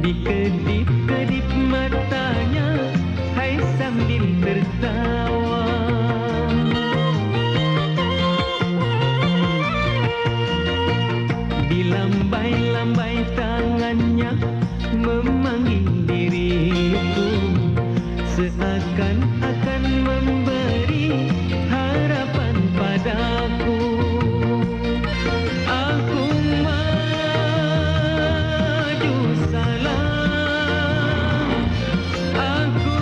dikedip-kedip matanya, hai sambil tertawa. Dilambai-lambai tangannya memanggil diriku, seakan-akan memberi harapan padaku. Aku maju salam, aku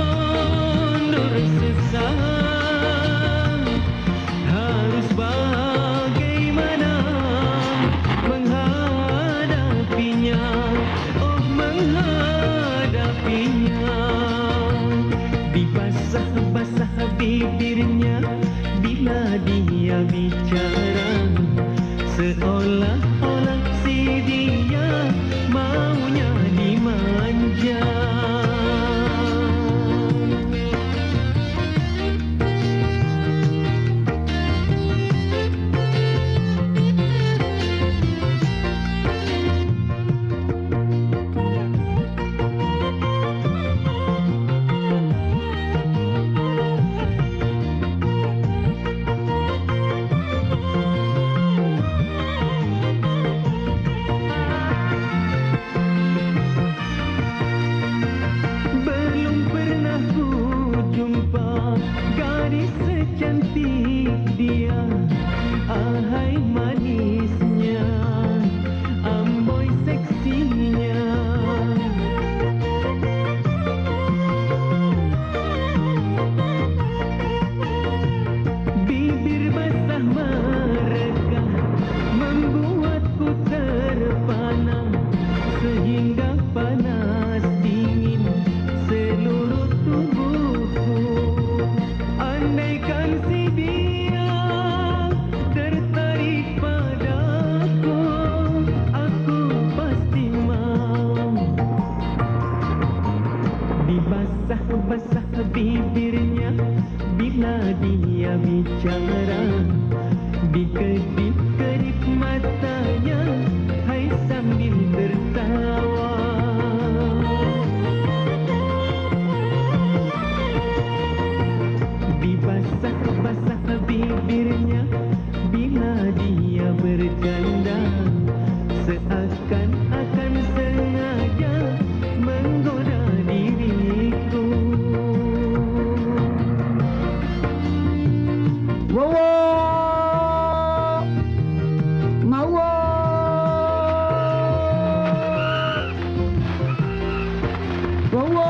mundur sesam. Harus bagaimana menghadapinya, oh menghadapinya. Dibasah-basah bibirnya bila dia bicara, seolah-olah si dia maunya dimanja. Secantik dia, ahai manisnya, amboi seksinya. Bibir basah mereka membuatku terpana, sehingga panas dingin seluruh tubuhku. Andaikan si dia tertarik padaku, aku pasti mau. Dibasah-basah bibirnya bila dia bicara, dikedip-kedip matanya, hai sambil tertawa. Basah-basah bibirnya bila dia bercanda, seakan-akan sengaja menggoda diriku. Wowo, mawo. Wowo.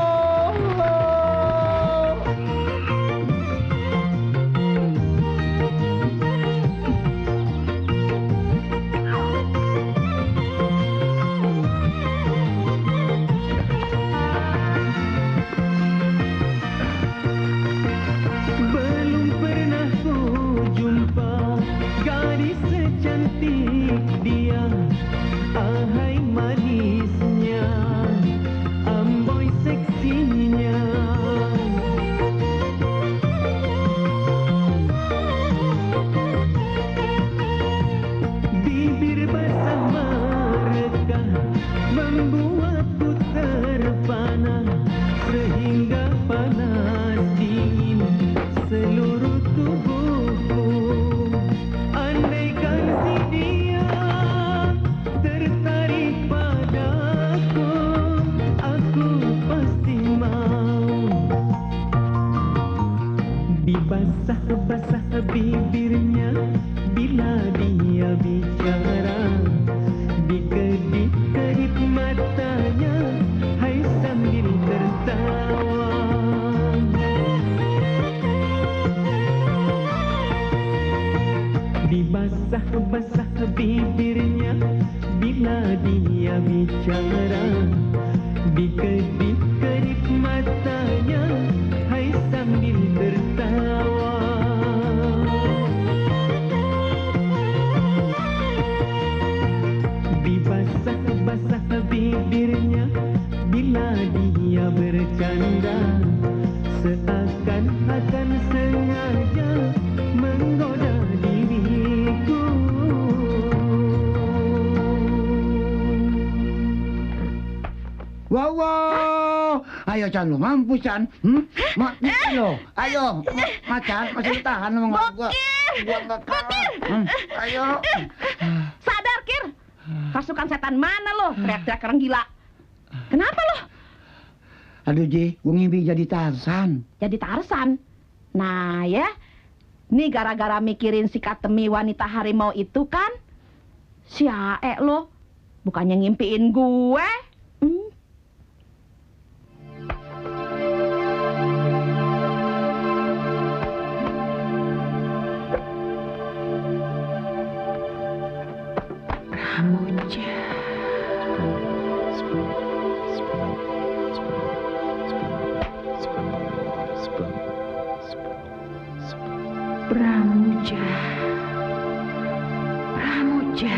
Secantik dia, ahai manisnya, amboi seksinya. Bibir basah mereka membuatku terpana, sehingga panas dingin seluruh tubuhku. Andaikan si dia tertarik padaku, aku pasti mau. Dibasah-basah bibirnya bila dia bicara, dikedip-kedip matanya, hai sambil tertawa. Ayo Chan, lu mampu Chan. Lo, ayo, Macan, masih tahan sama gua. Gua nggak kalah. Ayo. Sadar, Kir. Pasukan setan mana lo? Teriak-teriak orang gila. Kenapa lo? Aduh Ji, gua ngimpi jadi Tarzan. Jadi Tarzan? Nah ya, nih gara-gara mikirin si Katemi wanita harimau itu kan? Si Ae lo, bukannya ngimpiin gue. Pramuja. Pramuja. Pramuja.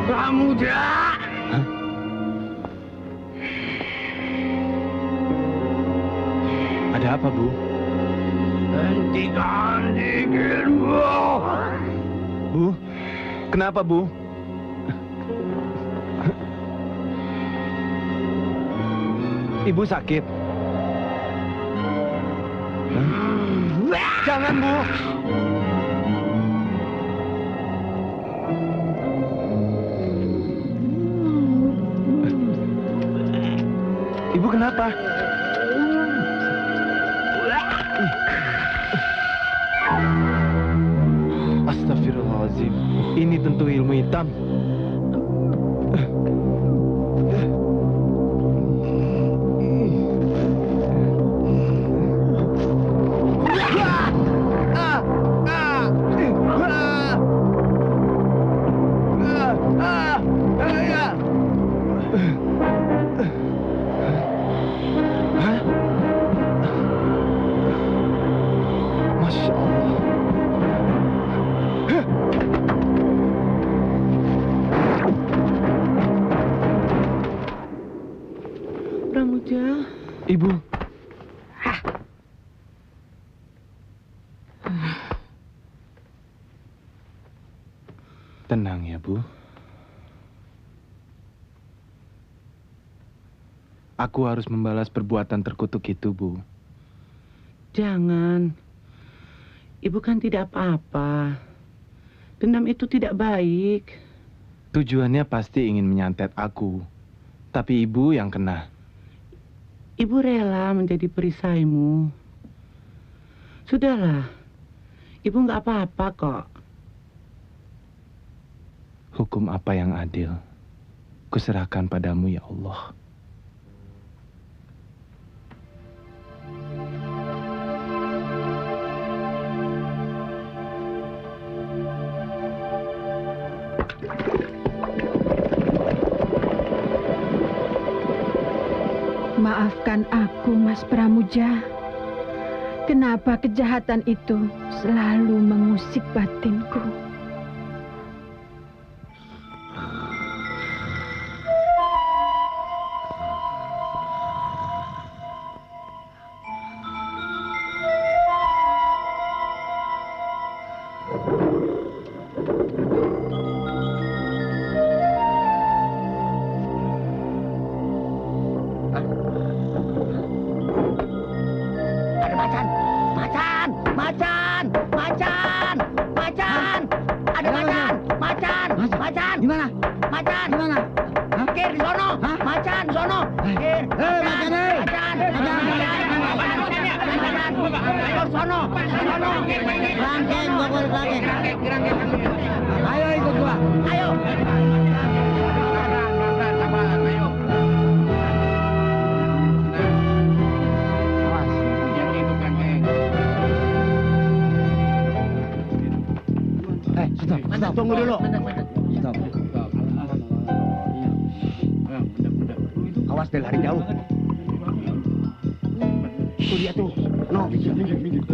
Pramuja. Ada apa, Bu? Hentikan zikirmu. Bu, kenapa, Bu? Ibu sakit. Jangan, Bu. Ibu kenapa? Astagfirullahaladzim. Ini tentu ilmu hitam. Masya Allah. Pramuja. Ibu. Tenang ya, Bu. Aku harus membalas perbuatan terkutuk itu, Bu. Jangan. Ibu kan tidak apa-apa. Dendam itu tidak baik. Tujuannya pasti ingin menyantet aku. Tapi ibu yang kena. Ibu rela menjadi perisaimu. Sudahlah. Ibu nggak apa-apa kok. Hukum apa yang adil? Kuserahkan padamu ya Allah. Maafkan aku, Mas Pramuja. Kenapa kejahatan itu selalu mengusik batinku? Ayo ikut gua. Ayo. Stop. Tunggu dulu. Stop. Awas, dia lari jauh. Tuh dia tuh. No.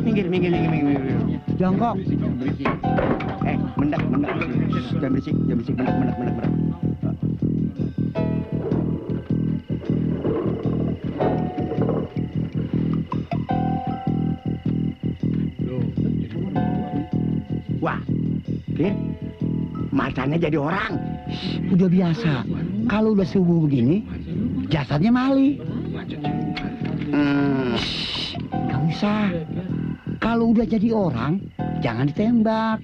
Minggir. Jongkok. Mendak. Jangan berisik, mendak. Kir? Macannya jadi orang. Udah biasa. Kalau udah subuh begini, jasadnya mali. Gak usah. Kalau udah jadi orang, jangan ditembak.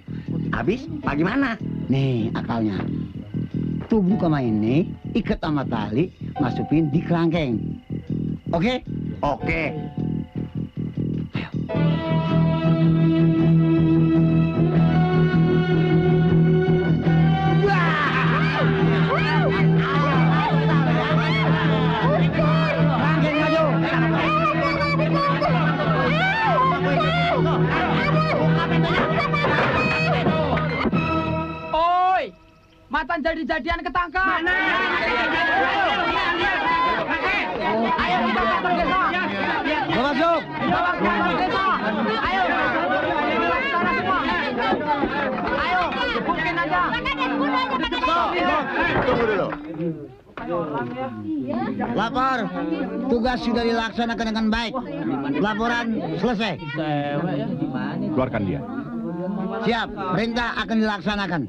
Habis, bagaimana? Nih akalnya. Tubuh kama ini, ikat sama tali, masukin di kerangkeng. Oke? Oke. Oi, Matan jadi-jadian ketangkap. Mana? Ayo kita kantor desa. Masuk. Bawa ke kantor desa. Ayo. Sana semua. Ayo, bukin aja. Tunggu dulu. Lapor, tugas sudah dilaksanakan dengan baik. Laporan selesai. Keluarkan dia. Siap, perintah akan dilaksanakan.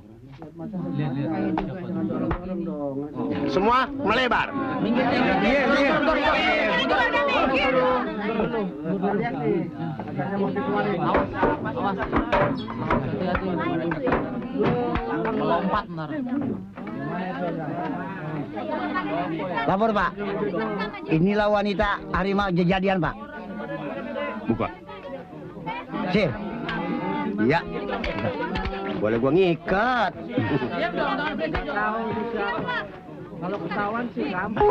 Semua melebar. Melompat ntar. Lapor Pak, inilah wanita harimau jadian Pak. Buka. Sir. Iya. Boleh gua ngikat. Kalau ketahuan sih gampang.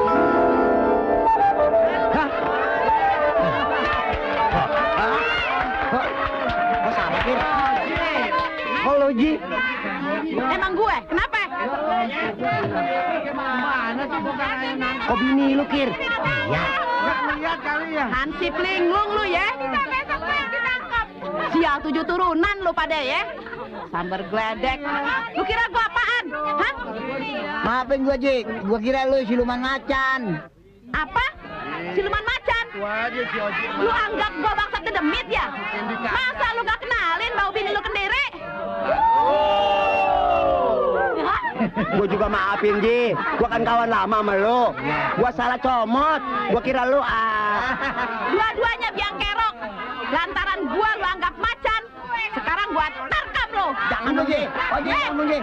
Kok salah Kir? Halo Ji. Emang gue? Kenapa? Mana sih bukan nangkep? Kok bini lu Kir? Iya. Nggak lihat kali ya. Hansip linglung lu ya. Besok gue yang ditangkap. Sial 7 turunan lu pada ya. Sambar geledek. Lu kira gua apaan? Hah? Maafin gua Ji, gua kira lu siluman macan. Apa? Siluman macan? Lu anggap gua bangsa kedemit ya? Masa lu gak kenalin bau bini lu kendiri? Gua juga maafin, Ji. Gua kan kawan lama sama lu. Gua salah comot. Gua kira lu Dua-duanya biang kerok. Lantaran gua lu anggap macan. Sekarang gua tangkap lu. Jangan dong Ji. Oji, jangan Ji.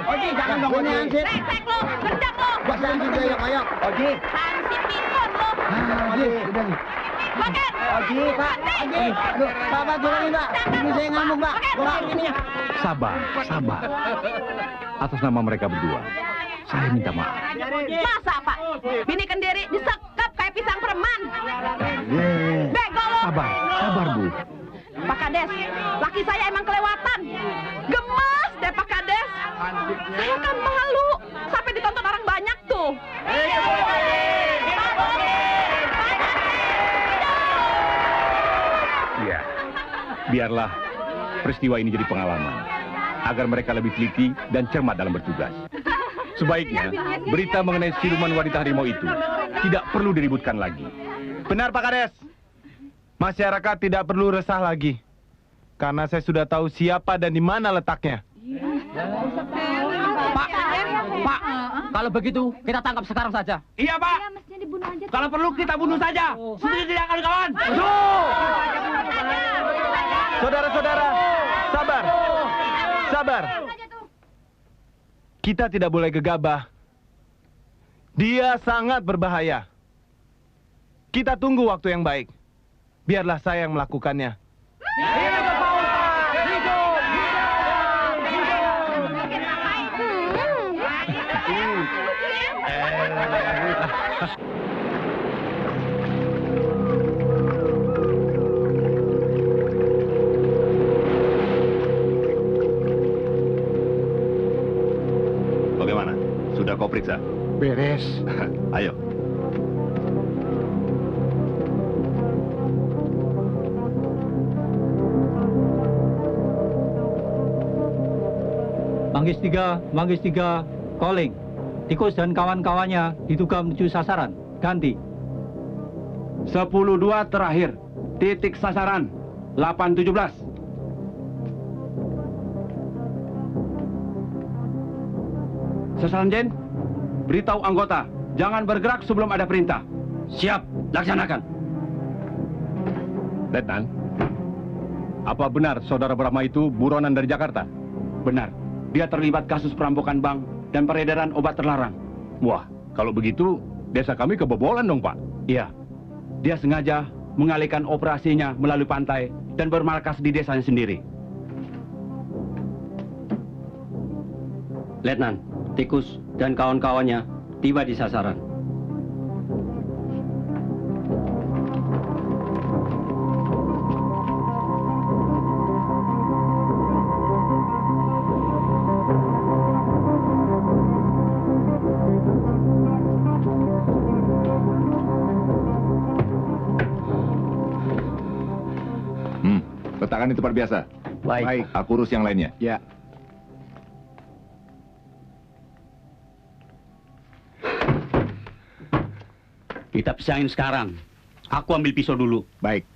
Oji, jangan dong Oji. Resek lu, gendam lu. Gua sakit ayo. Oji. Hansip pikun lu. Oji, udah nih. Makan. Oji, Pak. Oji. Aduh, Pak, tolongin Pak. Ini saya ngamuk Pak. Pak, ininya. Sabar. Atas nama mereka berdua, saya minta maaf. Masa Pak? Bini kendiri disekap kayak pisang preman. Bego lu. Sabar Bu. Pak Kades, laki saya emang kelewatan. Gemes deh Pak Kades. Saya kan malu sampai ditonton orang banyak tuh. Iya, biarlah peristiwa ini jadi pengalaman agar mereka lebih teliti dan cermat dalam bertugas. Sebaiknya berita mengenai siluman wanita harimau itu tidak perlu diributkan lagi. Benar Pak Kades. Masyarakat tidak perlu resah lagi. Karena saya sudah tahu siapa dan di mana letaknya. Pak, kalau begitu kita tangkap sekarang saja. Iya Pak. Kalau perlu kita bunuh saja. Setuju tidak kawan-kawan? Saudara-saudara, sabar. Kita tidak boleh gegabah. Dia sangat berbahaya. Kita tunggu waktu yang baik. Biarlah saya yang melakukannya. Bagaimana? Sudah kau periksa? Beres. Ayo. Manggis 3, calling. Tikus dan kawan-kawannya diduga menuju sasaran. Ganti. 10-2 terakhir. Titik sasaran 8-17. Sasaran Jen, beritahu anggota, jangan bergerak sebelum ada perintah. Siap, laksanakan. Letnan, apa benar saudara Brahma itu buronan dari Jakarta? Benar, dia terlibat kasus perampokan bank dan peredaran obat terlarang. Wah, kalau begitu, desa kami kebobolan dong, Pak. Iya, dia sengaja mengalihkan operasinya melalui pantai dan bermarkas di desanya sendiri. Letnan, Tikus dan kawan-kawannya tiba di sasaran. Letakkan di tempat biasa. Baik. Aku urus yang lainnya. Ya. Kita pisahin sekarang. Aku ambil pisau dulu. Baik.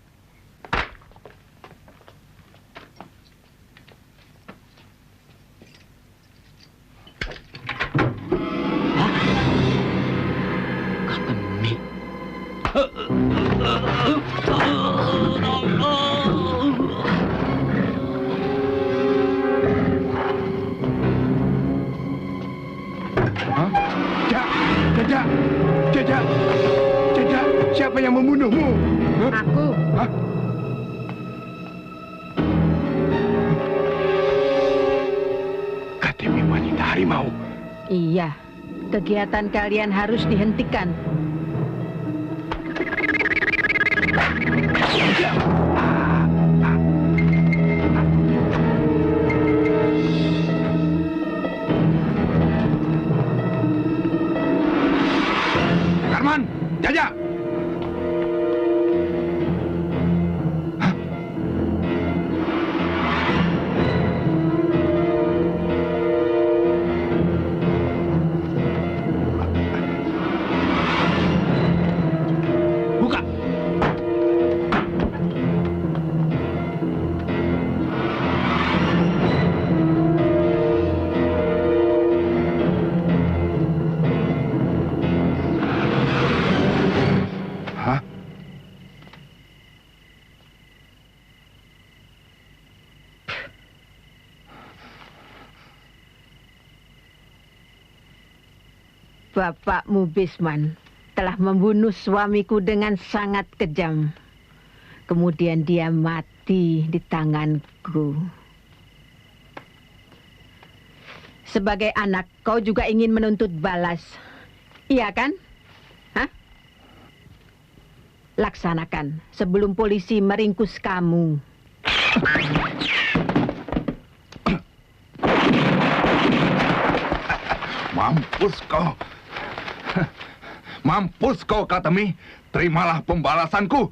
Jaja, siapa yang membunuhmu? Aku. Hah? KTP wanita harimau. Iya, kegiatan kalian harus dihentikan. Karman, Jaja. Buka. Hah? Bapakmu Bisman telah membunuh suamiku dengan sangat kejam. Kemudian dia mati di tanganku. Sebagai anak, kau juga ingin menuntut balas. Iya kan? Hah? Laksanakan sebelum polisi meringkus kamu. Mampus kau. Mampus kau, Katemi. Terimalah pembalasanku.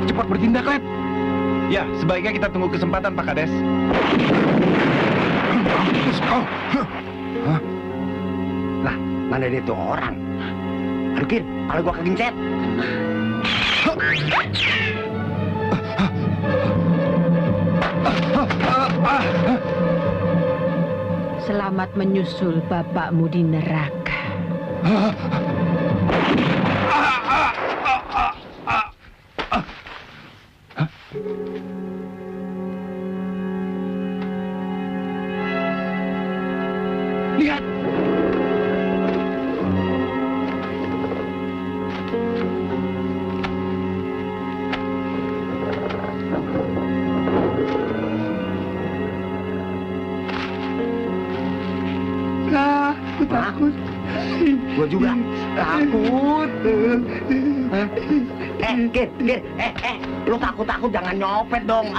Cepat bertindak, Lep. Ya, sebaiknya kita tunggu kesempatan, Pak Kades. Mampus kau. Hah? Lah, mana dia tuh orang? Aduh, Kir, kalau gua kegincet. Selamat menyusul bapakmu di neraka. Lihat. Aku takut. Gua juga takut. Kir, lu takut-takut jangan nyopet dong.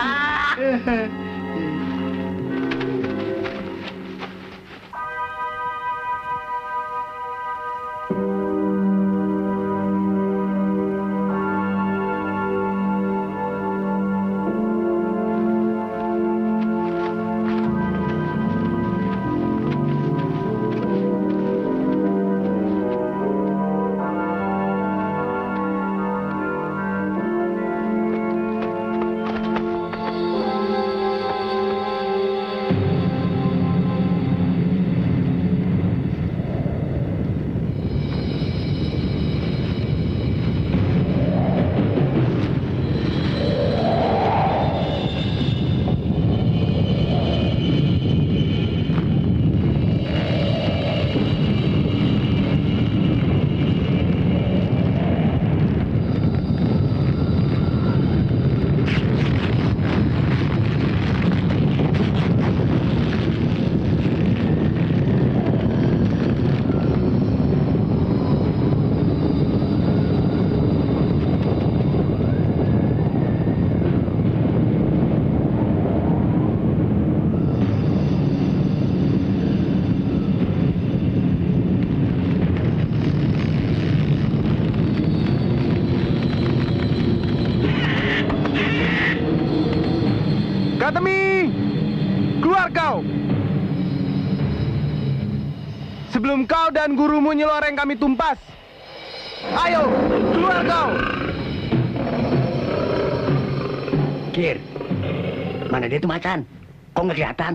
sebelum kau dan gurumu nyeloreng kami tumpas. Ayo, keluar kau. Kir, mana dia tuh macan? Kok nggak kelihatan?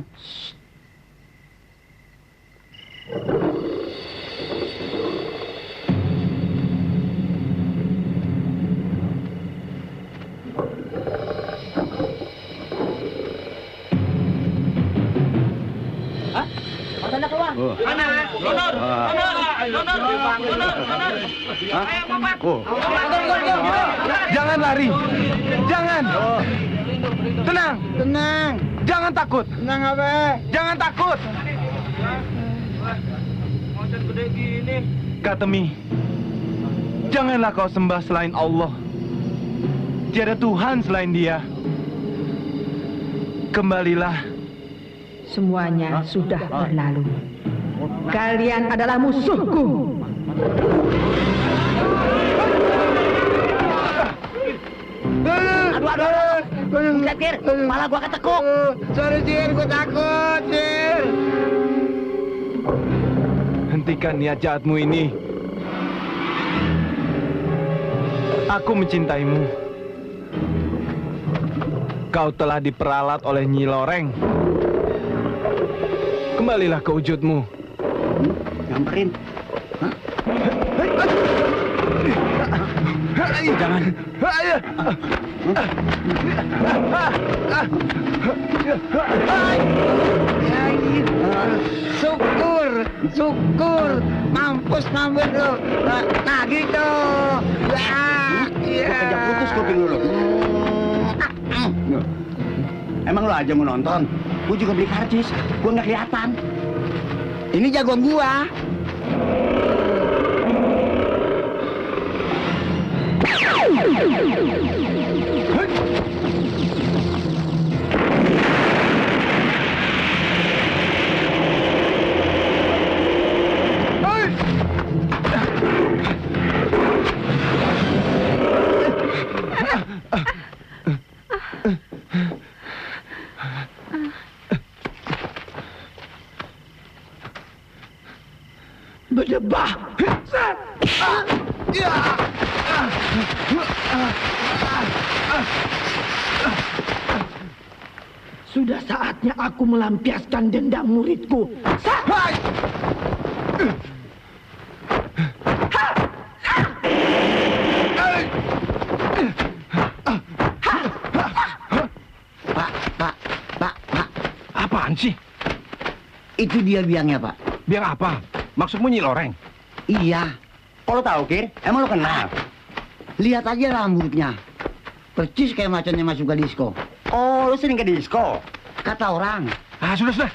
Mana keluar? Mana? Donor. Ayo, Papat. Jangan lari. Jangan. Tenang. Tenang. Jangan takut. Tenang apa? Jangan takut. Macan gede gini. Katemi, janganlah kau sembah selain Allah. Tiada Tuhan selain Dia. Kembalilah. Semuanya sudah berlalu. Kalian adalah musuhku. Aduh. Lihat, Kir, kepala gua ketekuk. Sorry, Sir, gua takut, Sir. Hentikan niat jahatmu ini. Aku mencintaimu. Kau telah diperalat oleh Nyi Loreng. Kembalilah ke wujudmu. Nyamperin. Jangan. Syukur. Mampus lu. Nah, gitu. Gua kejap putus kuping lu. Emang lu aja mau nonton? Gua juga beli karcis. Gua nggak kelihatan. Ini jagoan gua. Berdebah. Sudah saatnya aku melampiaskan dendam muridku. Pak. Apaan sih? Itu dia biangnya, Pak. Biang apa? Maksudmu Nyi Loreng? Iya. Kok lo tahu, Kir? Emang lo kenal? Lihat aja rambutnya. Percis kayak macannya masuk ke disco. Oh, lo sering ke disco? Kata orang. Ah, sudah.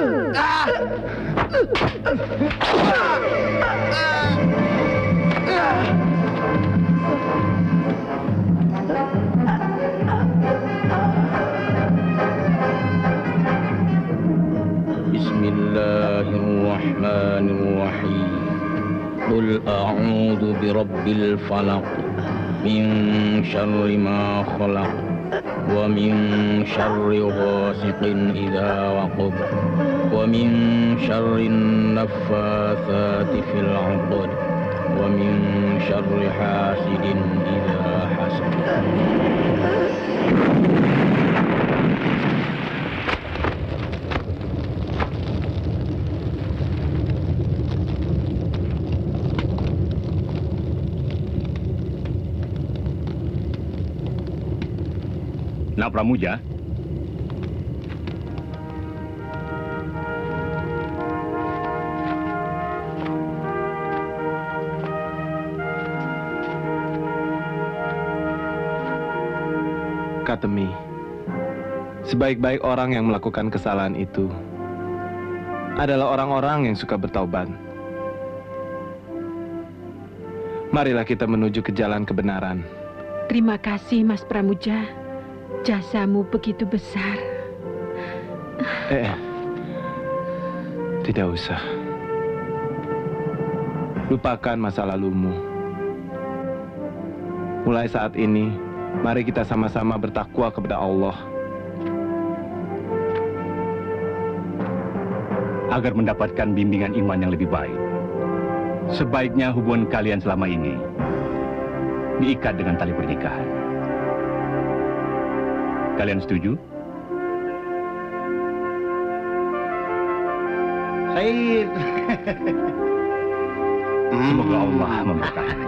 Bismillahirrahmanirrahim. Qul a'udzu birabbil falaq min syarri ma khalaq wa min syarri ghasiqin idza waqab wa min syarri naffatsati fil 'uqad wa min syarri hasidin idza hasad. Nak Pramuja? Katemi, sebaik-baik orang yang melakukan kesalahan itu adalah orang-orang yang suka bertaubat. Marilah kita menuju ke jalan kebenaran. Terima kasih, Mas Pramuja. Jasamu begitu besar. Tidak usah. Lupakan masa lalumu. Mulai saat ini, mari kita sama-sama bertakwa kepada Allah. Agar mendapatkan bimbingan iman yang lebih baik, sebaiknya hubungan kalian selama ini diikat dengan tali pernikahan. Kalian setuju? Said. Semoga Allah memberkati.